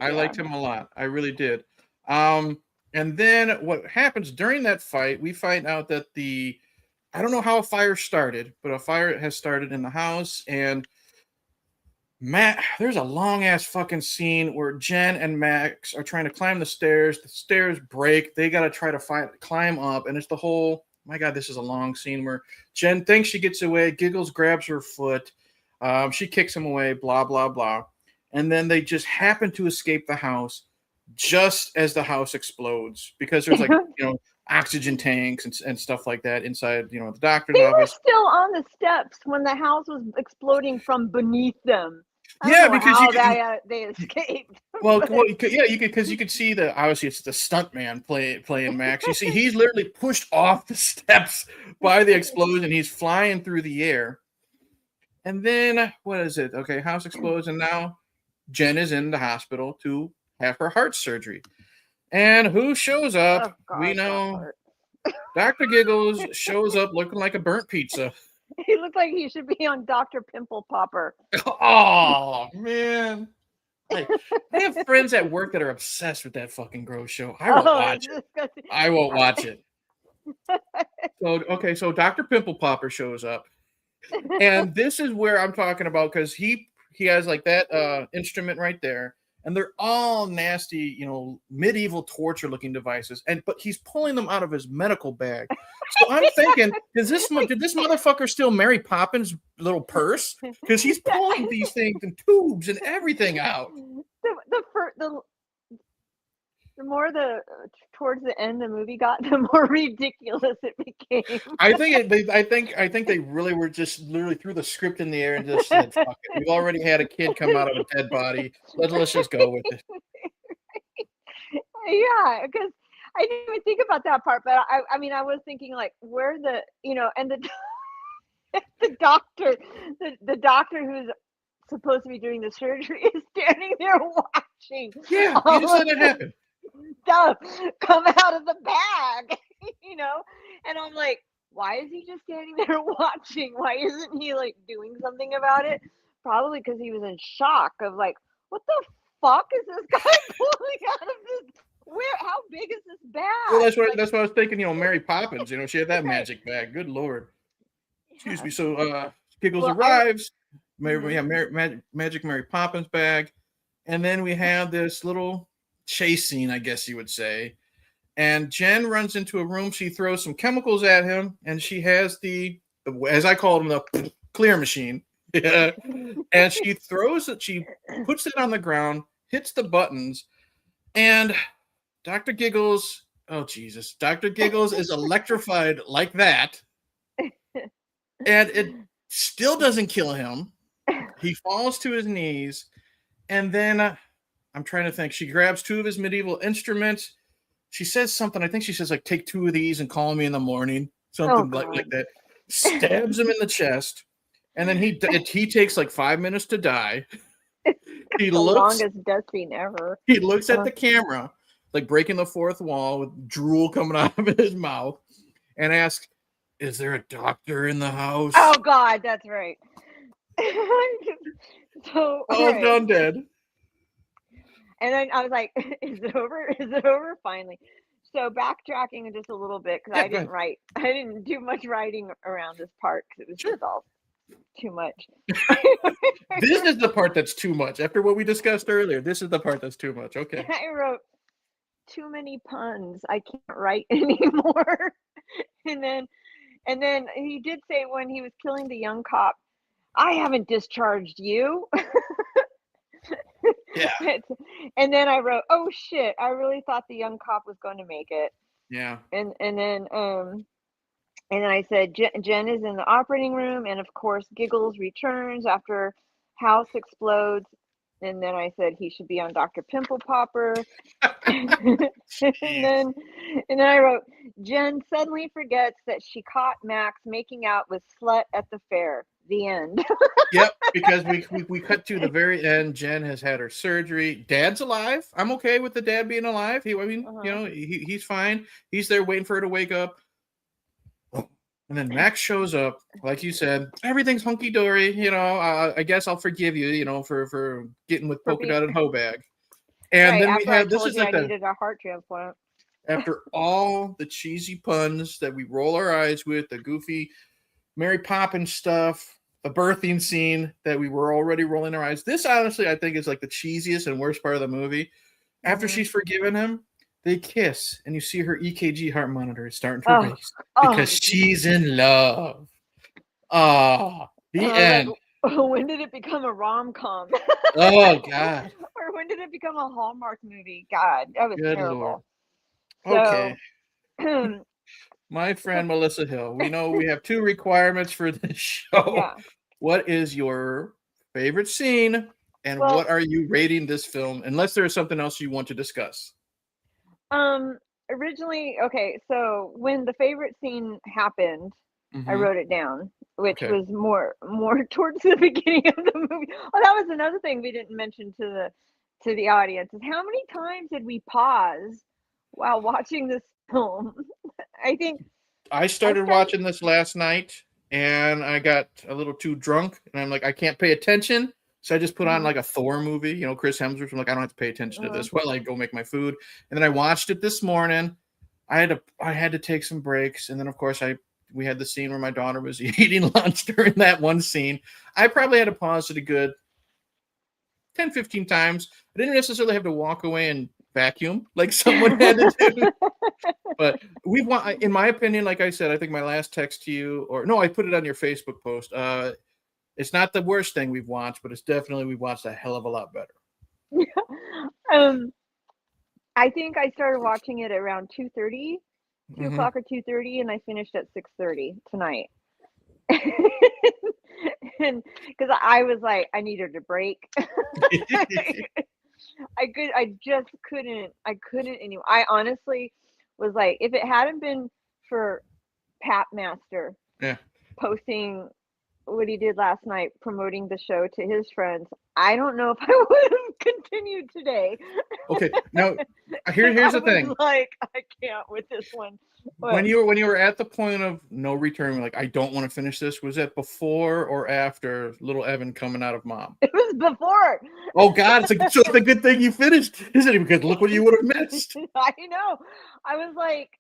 I liked him a lot. I really did. And then what happens during that fight, we find out that I don't know how a fire started, but a fire has started in the house, and there's a long ass fucking scene where Jen and Max are trying to climb the stairs. The stairs break. They got to try to climb up. And it's the whole, my God, this is a long scene where Jen thinks she gets away. Giggles grabs her foot. She kicks him away, blah, blah, blah. And then they just happen to escape the house just as the house explodes, because there's like, oxygen tanks and stuff like that inside, the doctor's office. They were still on the steps when the house was exploding from beneath them. Because they escaped. Because you could see that obviously it's the stuntman playing Max. You see, he's literally pushed off the steps by the explosion. He's flying through the air, and then what is it? Okay, house explodes, and now Jen is in the hospital to have her heart surgery. And who shows up? Oh, God, we know Dr. Giggles shows up looking like a burnt pizza. He looked like he should be on Dr. Pimple Popper. Oh, man. Hey, I have friends at work that are obsessed with that fucking gross show. I won't watch it. I won't watch it. So Dr. Pimple Popper shows up. And this is where I'm talking about, because he has like that instrument right there. and they're all nasty, medieval torture looking devices. But he's pulling them out of his medical bag. So I'm thinking, did this motherfucker steal Mary Poppins' little purse? Because he's pulling these things and tubes and everything out. The more towards the end the movie got, the more ridiculous it became. I think they really were just literally threw the script in the air and just said, "Fuck it. We've already had a kid come out of a dead body. Let's just go with it." Yeah, because I didn't even think about that part, but I mean, I was thinking like, where and the doctor, the doctor who's supposed to be doing the surgery is standing there watching. Yeah, you just let it happen. Stuff come out of the bag, and I'm like, why is he just standing there watching? Why isn't he like doing something about it? Probably because he was in shock of like, what the fuck is this guy pulling out of this? How big is this bag? Well, that's what I was thinking. Mary Poppins. She had that magic bag. Good Lord. Excuse me. So Giggles arrives. We have magic Mary Poppins bag, and then we have this little chase scene, I guess you would say. And Jen runs into a room. She throws some chemicals at him, and she has as I call them, the clear machine. Yeah. And she throws it. She puts it on the ground, hits the buttons, and Dr. Giggles. Oh Jesus! Dr. Giggles is electrified like that, and it still doesn't kill him. He falls to his knees, and then I'm trying to think. She grabs two of his medieval instruments. She says something. I think she says, like, take two of these and call me in the morning. Something like that. Stabs him in the chest. And then he takes like 5 minutes to die. The longest death scene ever. He looks at the camera, like breaking the fourth wall with drool coming out of his mouth, and asks, is there a doctor in the house? Oh, God, that's right. So, done dead. And then I was like, is it over? Is it over? Finally. So backtracking just a little bit, because I didn't do much writing around this part because it was just all too much. This is the part that's too much. After what we discussed earlier, this is the part that's too much. Okay. I wrote too many puns. I can't write anymore. And then he did say when he was killing the young cop, I haven't discharged you. Yeah. And then I wrote, oh shit, I really thought the young cop was going to make it. Yeah. And then I said Jen is in the operating room, and of course Giggles returns after house explodes. And then I said he should be on Dr. Pimple Popper. and then I wrote, Jen suddenly forgets that she caught Max making out with Slut at the fair. The end. Yep, because we cut to the very end. Jen has had her surgery. Dad's alive. I'm okay with the dad being alive. He's fine. He's there waiting for her to wake up. And then Max shows up, like you said. Everything's hunky dory. I guess I'll forgive you. For getting with polka dotted hoe bag. And then we have this is like I needed a heart transplant. After all the cheesy puns that we roll our eyes with, the goofy Mary Poppins stuff, the birthing scene that we were already rolling our eyes. This, honestly, I think is like the cheesiest and worst part of the movie. After she's forgiven him, they kiss, and you see her EKG heart monitor is starting to race because she's in love. The end. Like, when did it become a rom-com? Oh, God. Or when did it become a Hallmark movie? God, that was terrible. Lord. Okay. So, my friend Melissa Hill, we know we have two requirements for this show. Yeah. What is your favorite scene, and what are you rating this film, unless there is something else you want to discuss? Originally, okay, so when the favorite scene happened, I wrote it down, which was more towards the beginning of the movie. Oh, that was another thing we didn't mention to the audience, is how many times did we pause while watching this film? I think I started watching this last night, and I got a little too drunk, and I'm like, I can't pay attention. So I just put on like a Thor movie, Chris Hemsworth. I'm like, I don't have to pay attention to this while I go make my food. And then I watched it this morning. I had to take some breaks, and then of course we had the scene where my daughter was eating lunch during that one scene. I probably had to pause it a good 10, 15 times. I didn't necessarily have to walk away and vacuum like someone had to do. But in my opinion, like I said, I think my last text to you, or no, I put it on your Facebook post. It's not the worst thing we've watched, but it's definitely we've watched a hell of a lot better. I think I started watching it around 2:30, 2 Mhm. o'clock or 2:30, and I finished at 6:30 tonight. And because I was like, I needed a break. I just couldn't anymore. I honestly was like, if it hadn't been for Pat Master Yeah. posting what he did last night, promoting the show to his friends, I don't know if I would have continued today. Okay. Now, here's I the was thing. like, I can't with this one. When you were at the point of no return, like I don't want to finish this, was that before or after little Evan coming out of mom? It was before. Oh God, so it's a good thing you finished, isn't it? Because look what you would have missed. I know. I was like,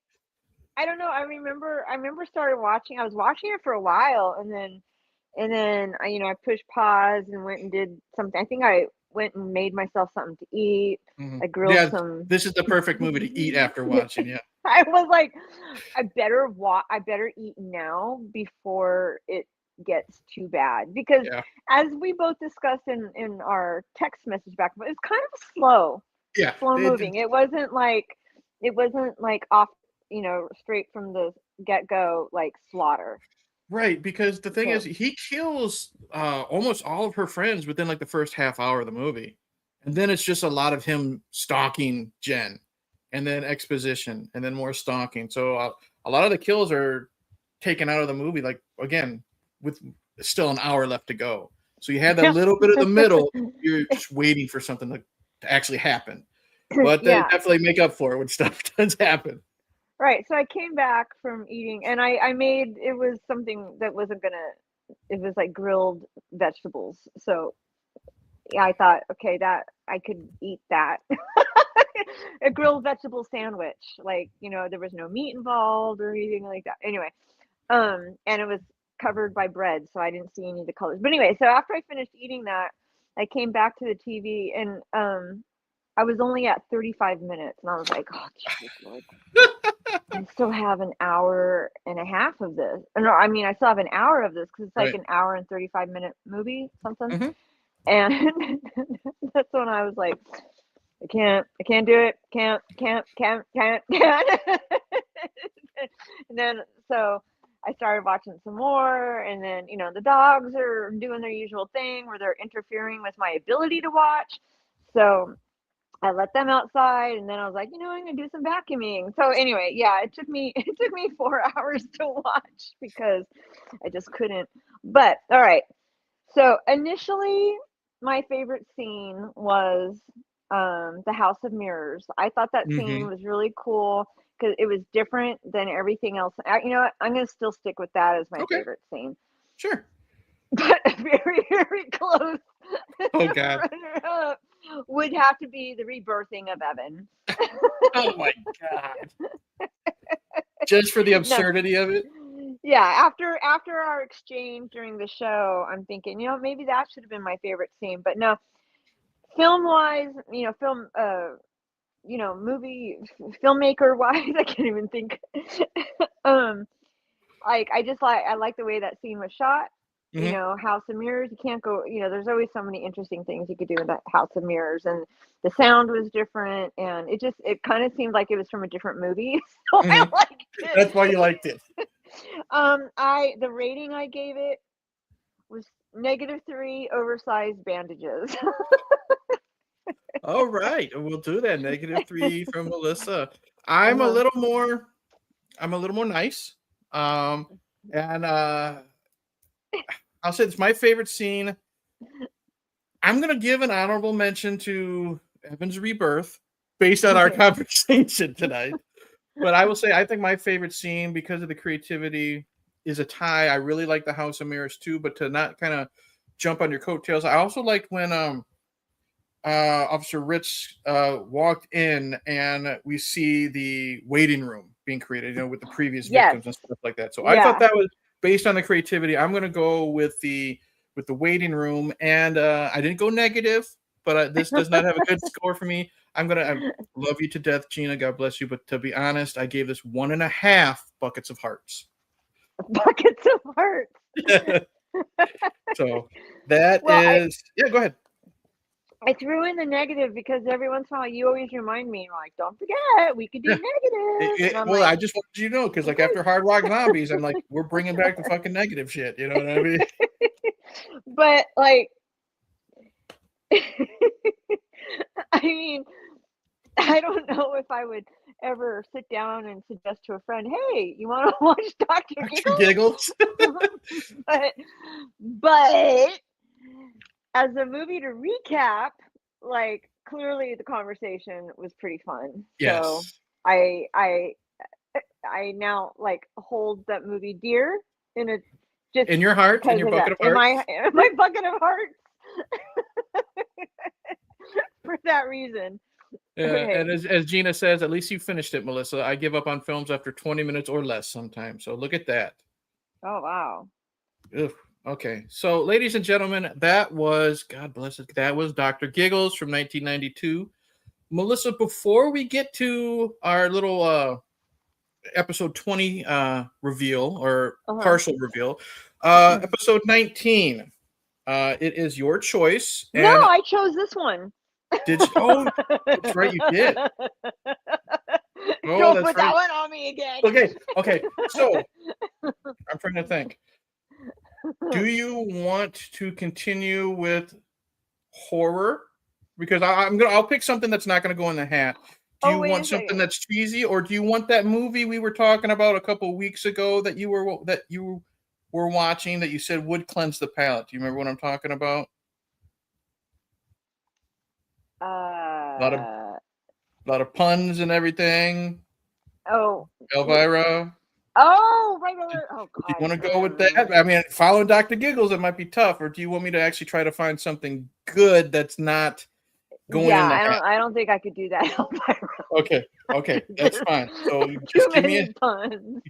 I don't know. I remember started watching. I was watching it for a while, and then I pushed pause and went and did something. I think I went and made myself something to eat. I grilled Yeah, some. this is the perfect movie to eat after watching. Yeah. I was like, I better eat now before it gets too bad, because Yeah. as we both discussed in our text message back, it's kind of slow Yeah. moving. It wasn't like off, straight from the get-go, like slaughter. Right, because the thing is, So he kills almost all of her friends within like the first half hour of the movie, and then it's just a lot of him stalking Jen, and then exposition, and then more stalking. So a lot of the kills are taken out of the movie, like again, with still an hour left to go. So you had that little bit of the middle. You're just waiting for something to actually happen, but they yeah. definitely make up for it when stuff does happen. Right. So I came back from eating, and I made, it was something that wasn't gonna, it was like grilled vegetables. So yeah, I thought, okay, that I could eat that. A grilled vegetable sandwich. Like, there was no meat involved or anything like that. Anyway, and it was covered by bread, so I didn't see any of the colors. But anyway, so after I finished eating that, I came back to the TV, and I was only at 35 minutes, and I was like, oh Jesus Lord. I still have an hour and a half of this. No, I mean, I still have an hour of this, because it's like Right. an hour and 35-minute movie, something. Mhm. And that's when I was like, I can't do it. Can't. And then, so I started watching some more, and then, the dogs are doing their usual thing where they're interfering with my ability to watch. So I let them outside, and then I was like, I'm gonna do some vacuuming. So anyway, yeah, it took me 4 hours to watch, because I just couldn't. But all right. So initially, my favorite scene was the House of Mirrors. I thought that scene Mhm. was really cool because it was different than everything else. You know what? I'm gonna still stick with that as my Okay. favorite scene. Sure. But very, very close Oh God. runner-up would have to be the rebirthing of Evan. Oh my God. Just for the No, absurdity of it? yeah. After our exchange during the show, I'm thinking, maybe that should have been my favorite scene. But no, film wise, movie filmmaker wise, I can't even think. um, like I like the way that scene was shot. Mhm. House of Mirrors. You can't go. There's always so many interesting things you could do in that House of Mirrors, and the sound was different, and it kind of seemed like it was from a different movie. So I Mhm. liked it. That's why you liked it. The rating I gave it was -3 oversized bandages. All right, we'll do that. -3 from Melissa. Uh-huh. I'm a little more nice. Um, and I'll say it's my favorite scene. I'm gonna give an honorable mention to Evan's rebirth based on our Okay. conversation tonight. But I will say I think my favorite scene, because of the creativity, is a tie. I really like the House of Mirrors too, but to not kind of jump on your coattails, I also liked when Officer Rich walked in and we see the waiting room being created, with the previous Yes. victims and stuff like that. So I thought Yeah. that was based on the creativity. I'm going to go with the waiting room, and I didn't go negative. but this does not have a good score for me. I love you to death, Gina. God bless you. But to be honest, I gave this 1.5 buckets of hearts. Buckets of hearts. So that is yeah. Go ahead. I threw in the negative because every once in a while you always remind me, like, don't forget, we could do negative. And I'm Well, like, I just wanted you to know because, like, after Hard Rock Zombies, I'm like, we're bringing back the fucking negative shit. You know what I mean? but like, I mean, I don't know if I would ever sit down and suggest to a friend, hey, you want to watch Dr. Giggles? but as a movie to recap, like, clearly the conversation was pretty fun. Yes. So I now like hold that movie dear in your heart, in your bucket of hearts. In my bucket of hearts. For that reason. Yeah, Okay. and as Gina says, at least you finished it, Melissa. I give up on films after 20 minutes or less sometimes. So look at that. Oh, wow. Ugh. Okay. So, ladies and gentlemen, that was, God bless it, that was Dr. Giggles from 1992. Melissa, before we get to our little episode 20 reveal or partial reveal, episode 19, it is your choice. And no, I chose this one. Did you? Oh, that's right, you did. Don't put that one on me again. Okay. So I'm trying to think. Do you want to continue with horror? Because I'll pick something that's not gonna go in the hat. Do you want something that's cheesy, or do you want that movie we were talking about a couple of weeks ago that you were watching that you said would cleanse the palate? Do you remember what I'm talking about? A lot of puns and everything. Oh, Elvira. Oh, right. Oh, God. Do you want to go with that? I mean, following Dr. Giggles, it might be tough. Or do you want me to actually try to find something good that's not going in the hat? I don't think I could do that, Elvira. Okay, that's fine. So just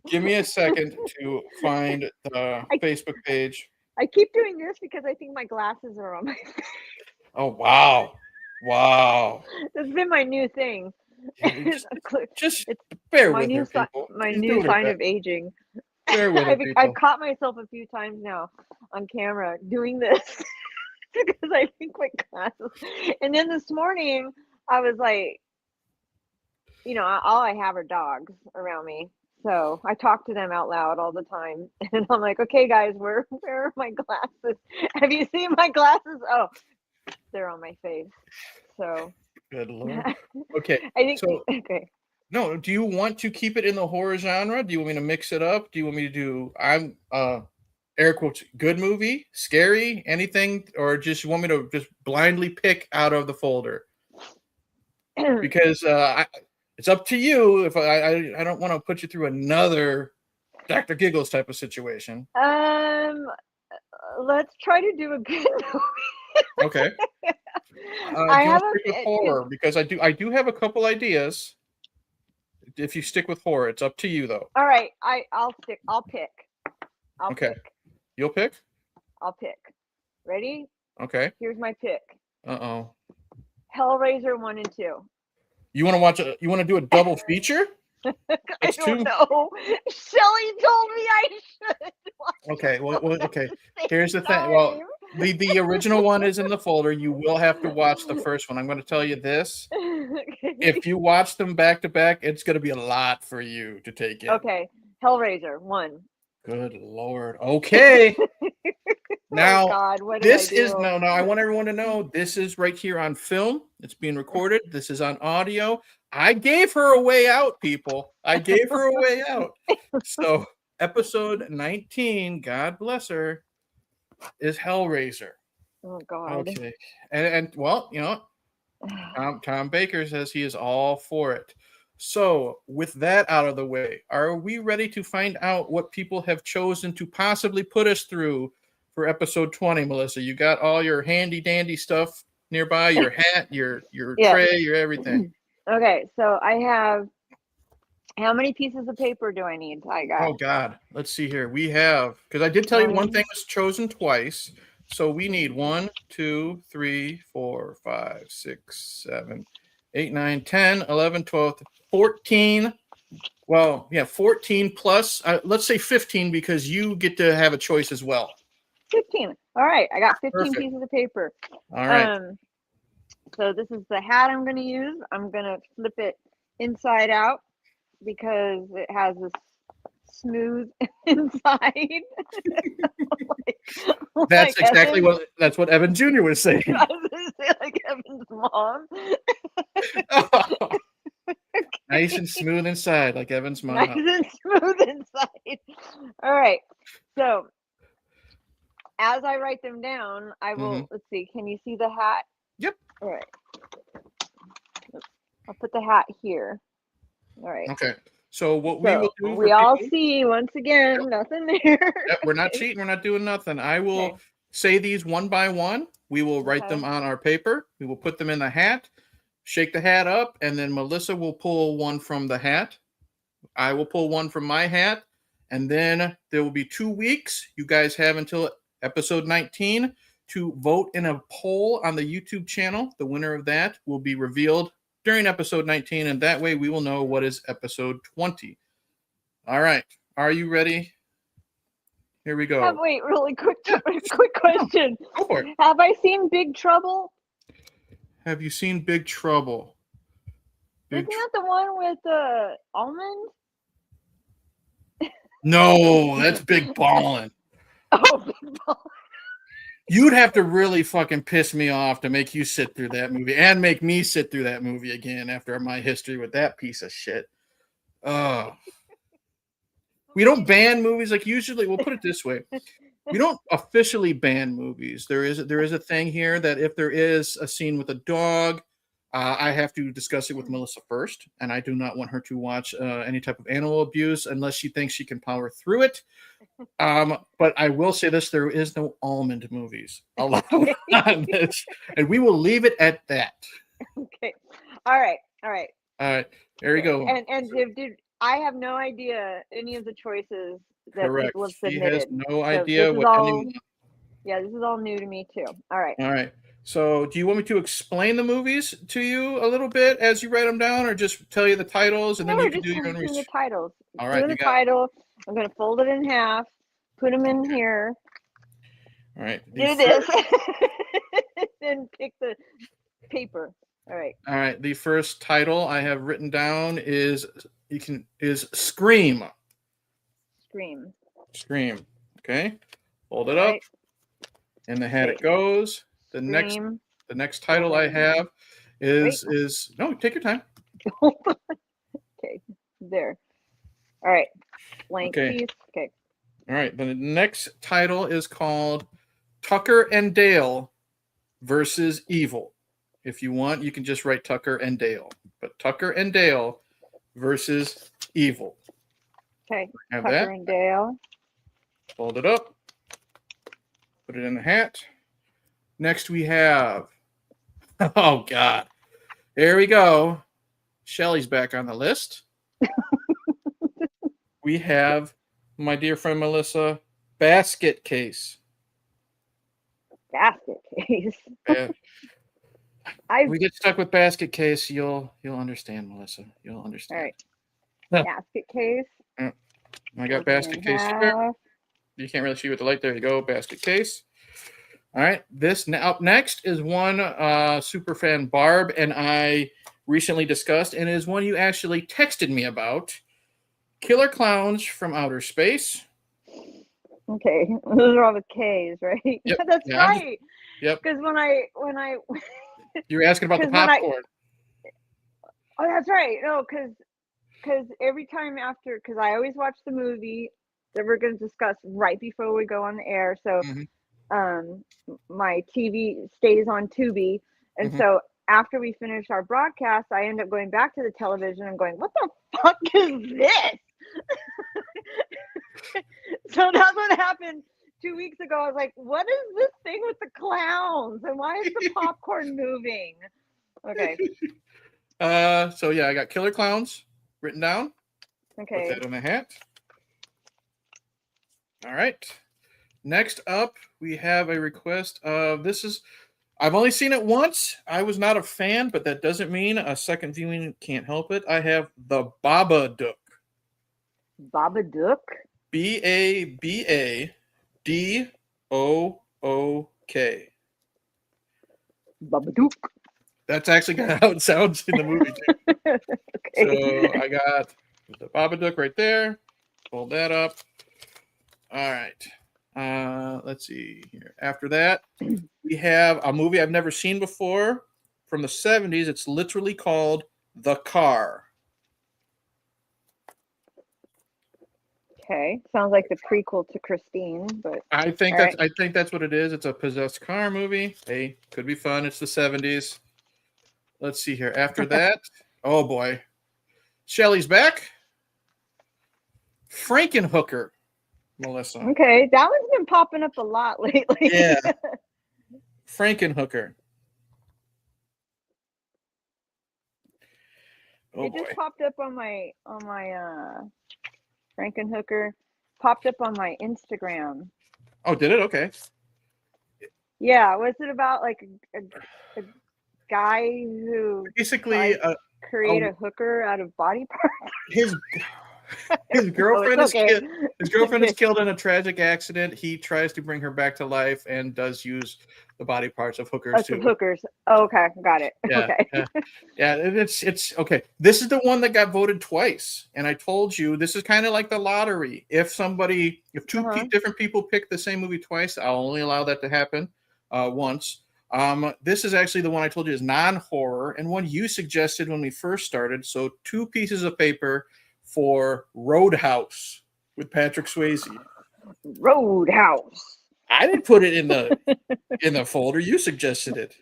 give me a second to find the Facebook page. I keep doing this because I think my glasses are on my face. Oh, wow. That's been my new thing. Just bear with me, people. My new sign of aging. Bear with me, I've caught myself a few times now on camera doing this because I think my glasses. And then this morning, I was like, all I have are dogs around me. So I talk to them out loud all the time. And I'm like, okay, guys, where are my glasses? Have you seen my glasses? Oh, they're on my face. So good Lord. Okay. I think okay. No, do you want to keep it in the horror genre? Do you want me to mix it up? Do you want me to do air quotes good movie, scary, anything, or just you want me to just blindly pick out of the folder? Because it's up to you. If I don't want to put you through another Dr. Giggles type of situation. Let's try to do a good movie. Okay. I have with horror because I do have a couple ideas. If you stick with horror, it's up to you though. All right, I'll pick. Okay. You'll pick? I'll pick. Ready? Okay. Here's my pick. Uh-oh. Hellraiser 1 and 2. You want to do a double feature? I don't know. Shelly told me I should. Okay, well, okay. Here's the thing. Well, the original one is in the folder. You will have to watch the first one. I'm going to tell you this. Okay. If you watch them back to back, it's going to be a lot for you to take in. Okay. Hellraiser 1. Good Lord. Okay. Now, oh God, what this is no. I want everyone to know this is right here on film. It's being recorded. This is on audio. I gave her a way out, people. I gave her a way out. So, episode 19, God bless her, is Hellraiser. Oh God. Okay. And well, Tom Baker says he is all for it. So, with that out of the way, are we ready to find out what people have chosen to possibly put us through for episode 20, Melissa? You got all your handy dandy stuff nearby, your hat, your tray, your everything. Okay, so I have, how many pieces of paper do I need? I got. Oh God, let's see here. We have, because I did tell you one thing was chosen twice. So we need 1, 2, 3, 4, 5, 6, 7, 8, 9, 10, 11, 12, 14. Well, yeah, 14 plus. Let's say 15 because you get to have a choice as well. 15. All right, I got 15 Perfect. pieces of paper. All right. So this is the hat I'm going to use. I'm going to flip it inside out because it has this smooth inside. That's exactly that's what Evan Jr. was saying. I was going to say like Evan's mom. Nice and smooth inside, like Evan's mom. Nice and smooth inside. All right. So as I write them down, I will, let's see, can you see the hat? Yep. All right. I'll put the hat here. All right. Okay. So what we will do, we all see once again, nothing there. Yep, we're not cheating. We're not doing nothing. I will say these one by one. We will write them on our paper. We will put them in the hat, shake the hat up, and then Melissa will pull one from the hat. I will pull one from my hat, and then there will be 2 weeks. You guys have until episode 19 to vote in a poll on the YouTube channel. The winner of that will be revealed during episode 19, and that way we will know what is episode 20. All right. Are you ready? Here we go. Wait, really quick question. Go for it. Have I seen Big Trouble? Have you seen Big Trouble? Isn't that the one with the almond? No, that's Big Ballin'. Oh, Big Ballin'. You'd have to really fucking piss me off to make you sit through that movie and make me sit through that movie again after my history with that piece of shit. We don't ban movies like usually. We'll put it this way: we don't officially ban movies. There is a thing here that if there is a scene with a dog, I have to discuss it with Melissa first, and I do not want her to watch any type of animal abuse unless she thinks she can power through it. But I will say this: there is no almond movies allowed on this, and we will leave it at that. Okay. All right. There you go. And dude, I have no idea any of the choices that Correct. people have submitted. She has no idea what anyone. Yeah, this is all new to me too. All right. So, do you want me to explain the movies to you a little bit as you write them down, or just tell you the titles and then you can do your own research? The titles. All right. The title. I'm going to fold it in half, put them in here. All right. Do this. Then pick the paper. All right. The first title I have written down is Scream. Scream. Okay. Hold it up. In the hat it goes. The next title I have is no, take your time. Okay. There. All right. Blank piece. Okay. All right. The next title is called Tucker and Dale versus Evil. If you want, you can just write Tucker and Dale. But Tucker and Dale versus Evil. Okay. Tucker and Dale. Fold it up. Put it in the hat. Next we have, oh God, there we go. Shelly's back on the list. We have my dear friend Melissa, Basket Case. Basket Case. We get stuck with Basket Case, you'll understand, Melissa. You'll understand. All right. Basket Case. I got Basket Case here. You can't really see with the light. There you go. Basket Case. All right. Up next is one super fan Barb and I recently discussed, and is one you actually texted me about. Killer Clowns from Outer Space. Okay, those are all the K's, right? Yep. That's right. Yep. Because when I you were asking about the popcorn. Oh, that's right. No, because every time after, because I always watch the movie that we're going to discuss right before we go on the air. So my TV stays on Tubi. And so after we finish our broadcast, I end up going back to the television and going, what the fuck is this? So that's what happened 2 weeks ago. I was like, what is this thing with the clowns? And why is the popcorn moving? Okay. So yeah, I got Killer Clowns written down. Okay. Put that in the hat. All right. Next up, we have a request of I've only seen it once. I was not a fan, but that doesn't mean a second viewing can't help it. I have The Babadook. Babadook? Babadook. Babadook. That's actually kind of how it sounds in the movie, too. Okay. So I got The Babadook right there. Hold that up. All right. Let's see here. After that, we have a movie I've never seen before from the 70s. It's literally called The Car. Okay. Sounds like the prequel to Christine, but I think all right. that's what it is. It's a possessed car movie. Hey, could be fun. It's the 70s. Let's see here. After that, oh boy. Shelly's back. Frankenhooker, Melissa. Okay, that one's been popping up a lot lately. Yeah. Frankenhooker. Oh It boy. just popped up on my Frankenhooker popped up on my Instagram. Oh, did it? Okay. Yeah, was it about like a guy who Basically, tries to create a hooker out of body parts? his No, girlfriend it's okay. his girlfriend is killed in a tragic accident. He tries to bring her back to life and does use the body parts of hookers Some too. hookers. Oh, okay, got it. Yeah, Okay. yeah. It's okay. This is the one that got voted twice, and I told you this is kind of like the lottery. If two different people pick the same movie twice, I'll only allow that to happen once. This is actually the one I told you is non-horror, and one you suggested when we first started. So 2 pieces of paper for Roadhouse with Patrick Swayze. Roadhouse. I didn't put it in the folder. You suggested it.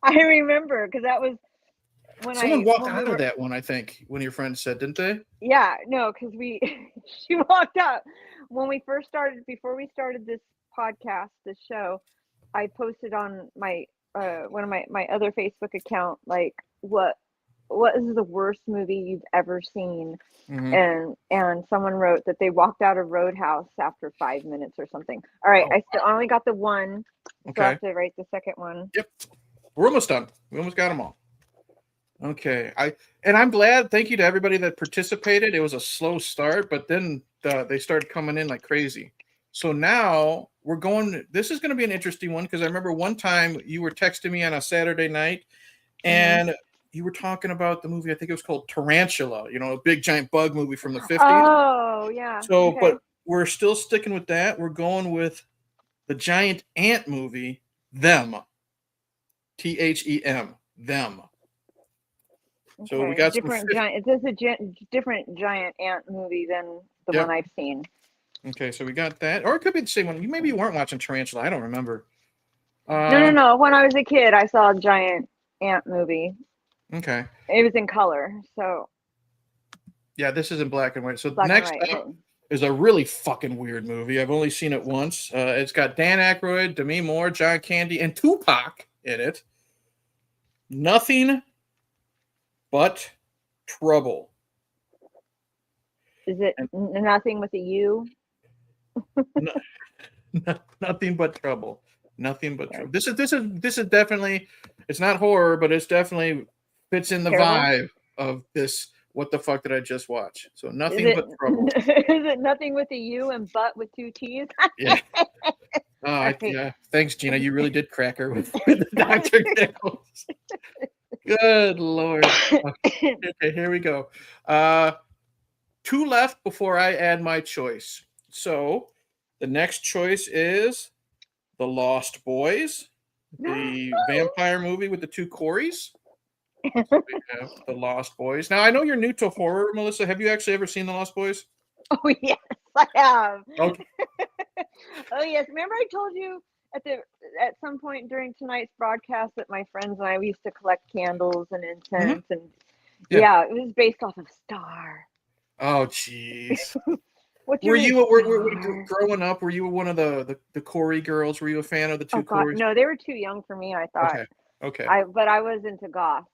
I remember because that was when Someone walked out of that one, I think, when your friend said, didn't they? Yeah, no, because she walked out when we first started. Before we started this podcast, this show, I posted on my one of my other Facebook account like what is the worst movie you've ever seen, and someone wrote that they walked out of Roadhouse after 5 minutes or something. All right, I only got the one, so I have to write the second one. Yep, we're almost done. We almost got them all. Okay, I'm glad. Thank you to everybody that participated. It was a slow start, but then they started coming in like crazy. So now we're going. This is going to be an interesting one because I remember one time you were texting me on a Saturday night, and you were talking about the movie. I think it was called Tarantula. A big giant bug movie from the 50s. Oh yeah. So, but we're still sticking with that. We're going with the giant ant movie, Them. THEM. Them. So we got different giant. This is a different giant ant movie than the one I've seen. Okay, so we got that, or it could be the same one. You maybe weren't watching Tarantula. I don't remember. No. When I was a kid, I saw a giant ant movie. Okay. It was in color, so. Yeah, this is in black and white. So next up is a really fucking weird movie. I've only seen it once. It's got Dan Aykroyd, Demi Moore, John Candy, and Tupac in it. Nothing but Trouble. Is it Nothing with a U? Nothing but trouble. Nothing but trouble. This is definitely. It's not horror, but it's definitely fits in the vibe of this. What the fuck did I just watch? So nothing but trouble. Is it Nothing with a U and but with 2 T's? Yeah. Yeah. Thanks, Gina. You really did crack her with Dr. Giggles. Good Lord. Okay, here we go. 2 left before I add my choice. So the next choice is The Lost Boys, the vampire movie with the 2 Coreys. So we have The Lost Boys. Now, I know you're new to horror, Melissa. Have you actually ever seen The Lost Boys? Oh, yes, I have. Okay. Oh, yes. Remember I told you at some point during tonight's broadcast that my friends and I used to collect candles and incense, and it was based off of Star. Oh, jeez. Were you growing up? Were you one of the Corey girls? Were you a fan of the 2 Coreys? No, they were too young for me, I thought. Okay. But I was into goth.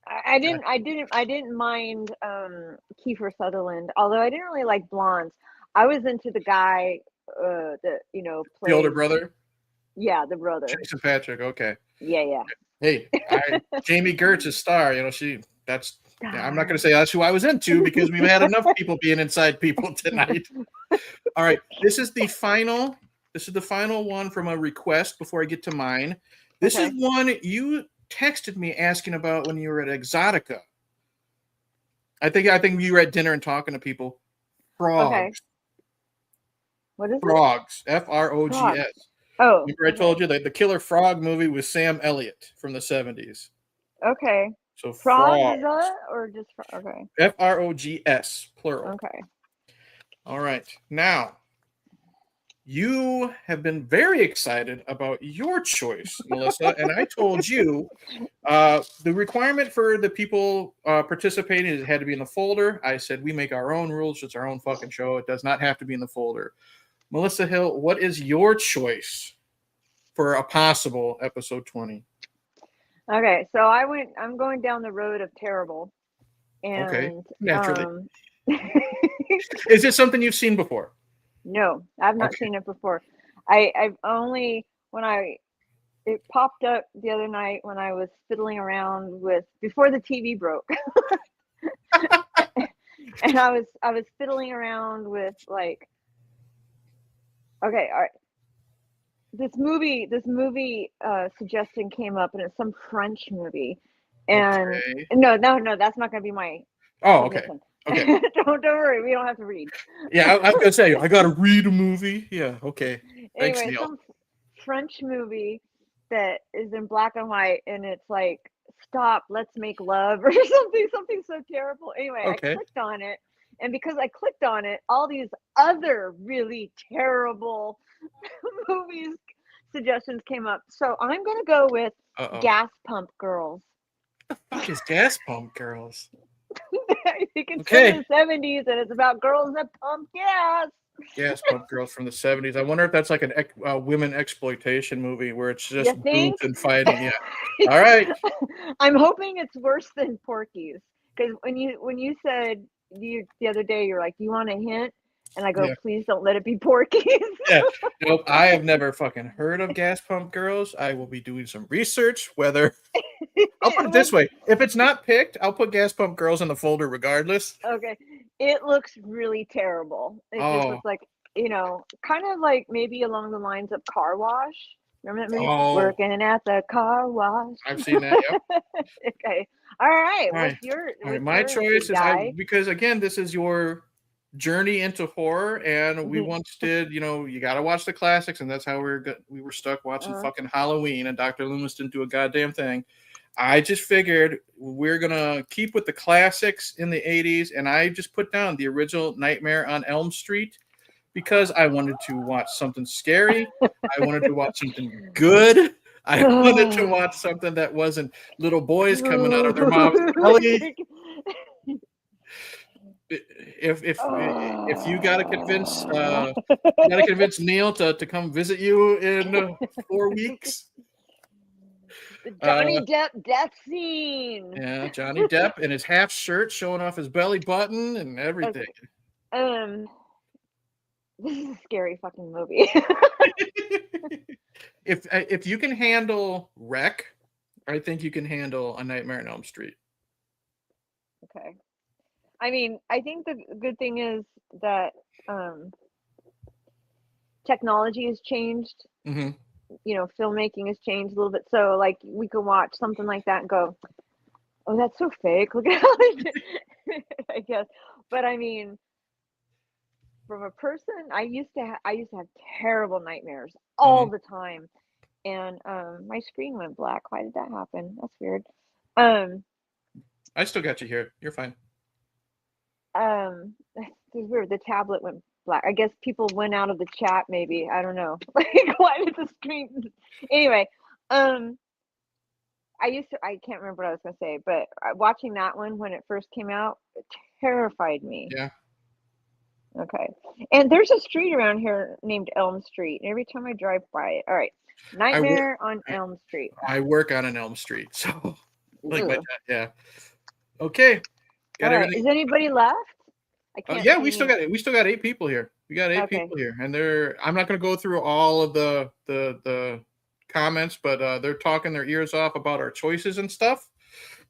I didn't mind Kiefer Sutherland, although I didn't really like blondes. I was into the guy the The older plays. brother, Yeah, the brother. Jason Patrick. Okay. Yeah. Hey, Jamie Gertz's star. That's. Yeah, I'm not going to say that's who I was into because we've had enough people being inside people tonight. All right, this is the final. This is the final one from a request before I get to mine. This is one you texted me asking about when you were at Exotica. I think you were at dinner and talking to people. Frogs. Okay. What is it? Frogs. Frogs. Frogs. Oh. Remember I told you that the Killer Frog movie with Sam Elliott from the 70s. Okay. So Frogs frogs. is that or just okay? Frogs, plural. Okay. All right. Now, you have been very excited about your choice, Melissa, and I told you the requirement for the people participating is it had to be in the folder. I said we make our own rules. It's our own fucking show. It does not have to be in the folder. Melissa Hill, what is your choice for a possible episode 20? Okay, so I'm going down the road of terrible. And okay, naturally. Is it something you've seen before? No, I've not seen it before. I've only it popped up the other night when I was fiddling around with before the TV broke. And I was fiddling around with like, okay, all right. This movie suggestion came up, and it's some French movie. And no, that's not going to be my. Oh, okay. Okay. don't worry, we don't have to read. Yeah, I was gonna say I gotta read a movie. Yeah, okay. Thanks, anyway, Neil. some French movie that is in black and white, and it's like, stop, let's make love, or something so terrible. Anyway, I clicked on it, and because I clicked on it, all these other really terrible movies suggestions came up. So I'm gonna go with Gas Pump Girls. What the fuck is Gas Pump Girls? I think it's from the 70s, and it's about girls that pump gas. Gas Pump Girls from the 70s. I wonder if that's like a women exploitation movie where it's just boobs and fighting. Yeah. All right. I'm hoping it's worse than Porky's, because when you said the other day, you're like, "Do you want a hint?" And I go, "Please don't let it be Porky's." Yeah. Nope. I have never fucking heard of Gas Pump Girls. I will be doing some research. Whether I'll put it this way: if it's not picked, I'll put Gas Pump Girls in the folder regardless. Okay. It looks really terrible. It just looks like, kind of like maybe along the lines of Car Wash. Remember that movie? Working at the car wash. I've seen that. Yep. Okay. All right. What's your my choice is because again, this is your journey into horror, and we once did. You got to watch the classics, and that's how we were stuck watching fucking Halloween, and Dr. Loomis didn't do a goddamn thing. I just figured we're gonna keep with the classics in the 80s, and I just put down the original Nightmare on Elm Street because I wanted to watch something scary. I wanted to watch something good. I wanted to watch something that wasn't little boys coming out of their mom's belly. If you gotta convince Neil to come visit you in 4 weeks. The Johnny Depp death scene. Yeah, Johnny Depp in his half shirt showing off his belly button and everything. This is a scary fucking movie. If you can handle Wreck, I think you can handle A Nightmare on Elm Street. Okay. I mean, I think the good thing is that technology has changed. Mm-hmm. Filmmaking has changed a little bit. So, like, we can watch something like that and go, "Oh, that's so fake. Look at how they did it," I guess. But I mean, from a person, I used to have terrible nightmares all the time, and my screen went black. Why did that happen? That's weird. I still got you here. You're fine. It's weird. The tablet went black. I guess people went out of the chat. Maybe, I don't know. Like, why did the screen? Anyway, I can't remember what I was gonna say, but watching that one when it first came out, it terrified me. Yeah. Okay. And there's a street around here named Elm Street, and every time I drive by it, all right, Nightmare on Elm Street. I work on an Elm Street, so like my dad, yeah. Okay. Got everything. Is anybody left? Yeah, we still got 8 people here. We got 8 Okay. people here, and I'm not going to go through all of the comments, but they're talking their ears off about our choices and stuff.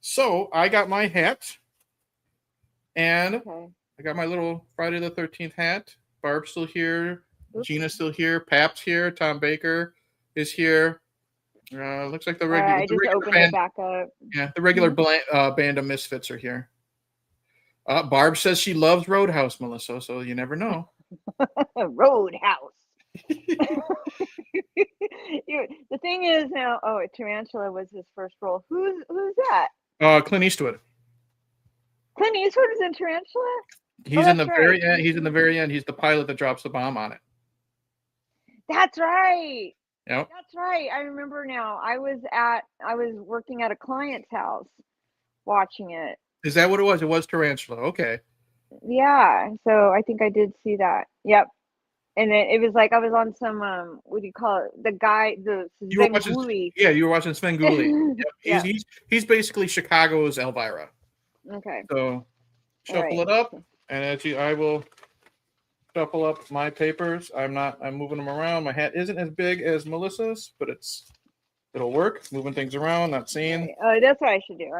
So I got my hat, and Okay. I got my little Friday the 13th hat. Barb's still here. Oops. Gina's still here. Pap's here. Tom Baker is here. Looks like the All right, I the just regular opened it band. back up. Yeah, the regular band of misfits are here. Barb says she loves Roadhouse, Melissa, so you never know. Roadhouse. The thing is now, Tarantula was his first role. Who's that? Clint Eastwood. Clint Eastwood is in Tarantula? He's in the that's very right. end. He's in the very end. He's the pilot that drops the bomb on it. That's right. Yep. That's right. I remember now. I was working at a client's house watching it. Is that what it was? It was Tarantula. Okay. Yeah. So I think I did see that. Yep. And then it was like I was on some what do you call it? The guy, the You were Sven watching. Gulli. Yeah, you were watching Sven Gulli. Yep. Yeah. He's basically Chicago's Elvira. Okay. So shuffle Right. it up, and I will shuffle up my papers. I'm moving them around. My hat isn't as big as Melissa's, but it'll work. Moving things around, not seeing. Right. Oh, that's what I should do.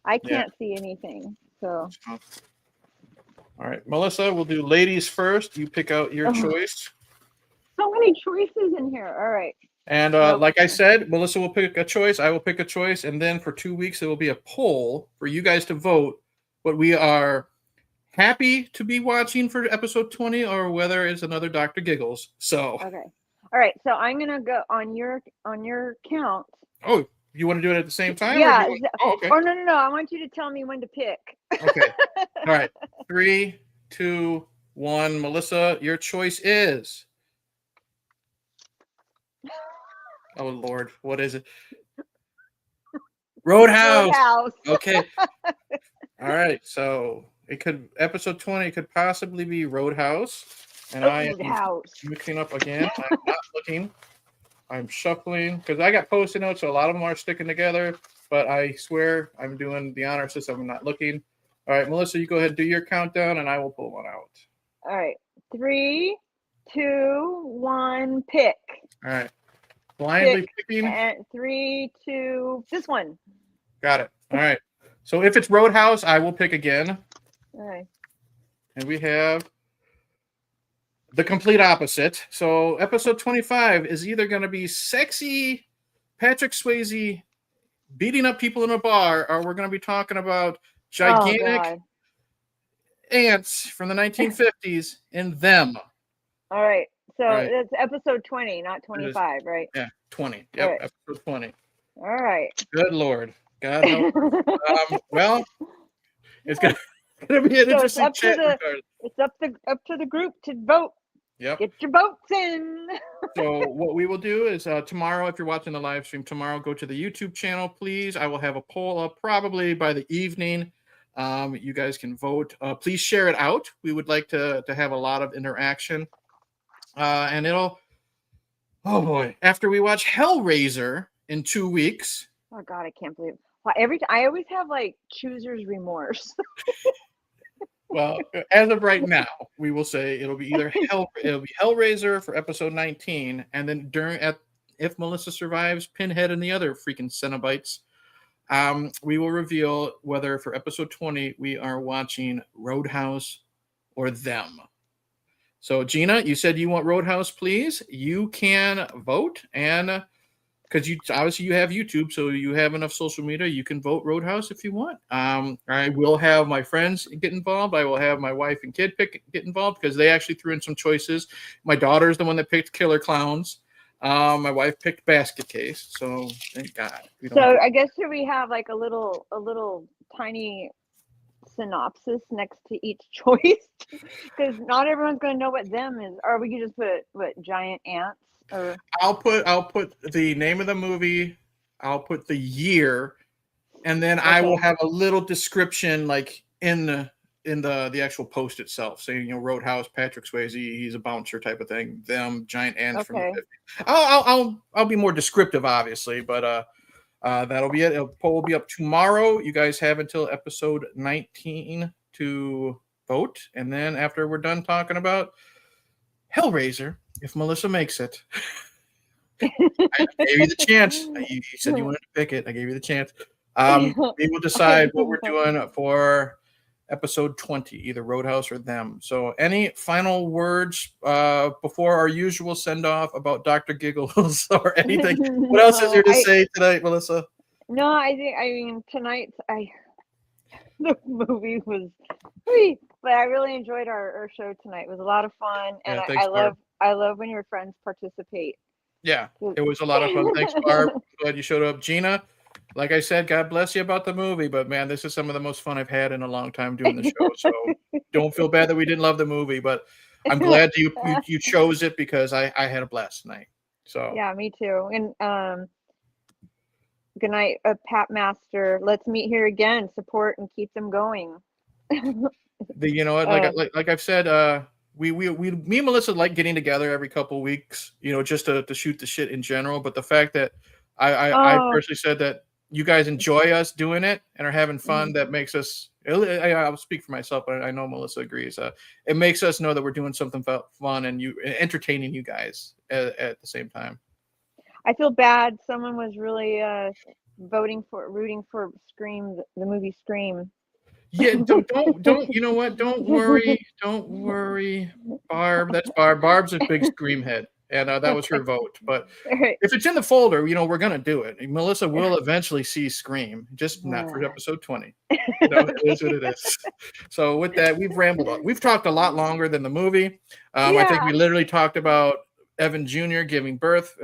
I can't see anything. So. All right, Melissa, we'll do ladies first. You pick out your choice. So many choices in here. All right. And like I said, Melissa will pick a choice. I will pick a choice. And then for 2 weeks, there will be a poll for you guys to vote what we are happy to be watching for episode 20 or whether it's another Dr. Giggles. So. Okay. All right. So I'm going to go on your count. Oh, you want to do it at the same time? Yeah. Okay. Or no. I want you to tell me when to pick. Okay. All right. 3, 2, 1. Melissa, your choice is. Oh Lord, what is it? Roadhouse. Okay. All right. So episode 20 could possibly be Roadhouse. And I am mixing up again. I'm not looking. I'm shuffling because I got post-it notes, so a lot of them are sticking together. But I swear I'm doing the honor system. I'm not looking. All right, Melissa, you go ahead and do your countdown, and I will pull one out. All right. 3, 2, 1, pick. All right. Blindly picking. And 3, 2, this one. Got it. All right. So if it's Roadhouse, I will pick again. All right. And we have the complete opposite. So episode 25 is either going to be sexy Patrick Swayze beating up people in a bar, or we're going to be talking about gigantic ants from the 1950s and them. All right. So it's episode 20, not 25, right? Yeah, 20. Yep, right. Episode 20. All right. Good Lord. God help. Well, it's gonna be an interesting chat. It's up to the group to vote. Yep. Get your votes in. So what we will do is tomorrow, if you're watching the live stream tomorrow, go to the YouTube channel, please. I will have a poll up probably by the evening. You guys can vote. Please share it out. We would like to have a lot of interaction. And oh boy, after we watch Hellraiser in 2 weeks. Oh God, I can't believe it. Well, I always have like chooser's remorse. Well, as of right now, we will say it'll be either Hellraiser for episode 19, and then if Melissa survives, Pinhead and the other freaking Cenobites, we will reveal whether for episode 20 we are watching Roadhouse or them. So Gina, you said you want Roadhouse, please. You can vote, and because you obviously you have YouTube, so you have enough social media, you can vote Roadhouse if you want. I will have my friends get involved. I will have my wife and kid get involved because they actually threw in some choices. My daughter's the one that picked Killer Clowns. My wife picked Basket Case. So thank God. So I guess should we have like a little tiny synopsis next to each choice? Because not everyone's going to know what them is. Or we could just put what giant ants. Or I'll put the name of the movie, I'll put the year, and then I will have a little description like in the actual post itself, saying Roadhouse, Patrick Swayze, he's a bouncer type of thing. Them giant ants from the 50s. I'll be more descriptive, obviously, but that'll be it. A poll will be up tomorrow. You guys have until episode 19 to vote, and then after we're done talking about Hellraiser, if Melissa makes it. I gave you the chance. You said you wanted to pick it. I gave you the chance. We will decide what we're doing for episode 20, either Roadhouse or them. So any final words before our usual send-off about Dr. Giggles or anything? What else is there to say tonight, Melissa? No, I mean, tonight, the movie was, but I really enjoyed our show tonight. It was a lot of fun, and Yeah, thanks, Barb. I love when your friends participate. Yeah, it was a lot of fun. Thanks, Barb. Glad you showed up. Gina, like I said, God bless you about the movie, but man, this is some of the most fun I've had in a long time doing the show. So don't feel bad that we didn't love the movie, but I'm glad you chose it because I had a blast tonight. So yeah, me too. And good night, Pat Master. Let's meet here again. Support and keep them going. You know what, like I've said, me and Melissa like getting together every couple of weeks, just to shoot the shit in general. But the fact that I personally said that you guys enjoy us doing it and are having fun, that makes us, I'll speak for myself, but I know Melissa agrees. It makes us know that we're doing something fun and entertaining you guys at the same time. I feel bad. Someone was really rooting for Scream, the movie Scream. Yeah, don't. You know what? Don't worry, Barb. That's Barb. Barb's a big Scream head, and that was her vote. But if it's in the folder, we're gonna do it. Melissa will eventually see Scream, just not for episode 20. It is what it is. So with that, we've rambled on. We've talked a lot longer than the movie. I think we literally talked about Evan Jr. giving birth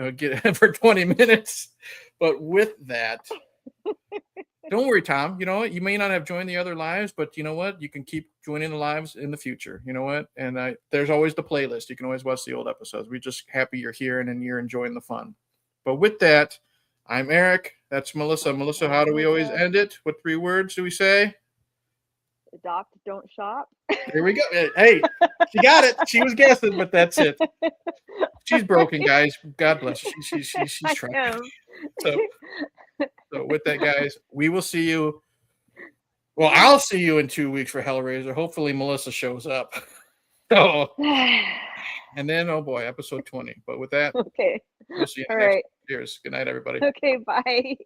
for 20 minutes. But with that. Don't worry, Tom. You know what? You may not have joined the other lives, but you know what? You can keep joining the lives in the future. You know what? And there's always the playlist. You can always watch the old episodes. We're just happy you're here and you're enjoying the fun. But with that, I'm Eric. That's Melissa. Melissa, how do we always end it? What 3 words do we say? Adopt, don't shop. There we go. Hey, she got it. She was guessing, but that's it. She's broken, guys. God bless her. She's trying. So with that, guys, we will see you. Well, I'll see you in 2 weeks for Hellraiser. Hopefully, Melissa shows up. So, and then, oh boy, episode 20. But with that, okay. we'll see you All next. right. Cheers. Good night, everybody. Okay, bye.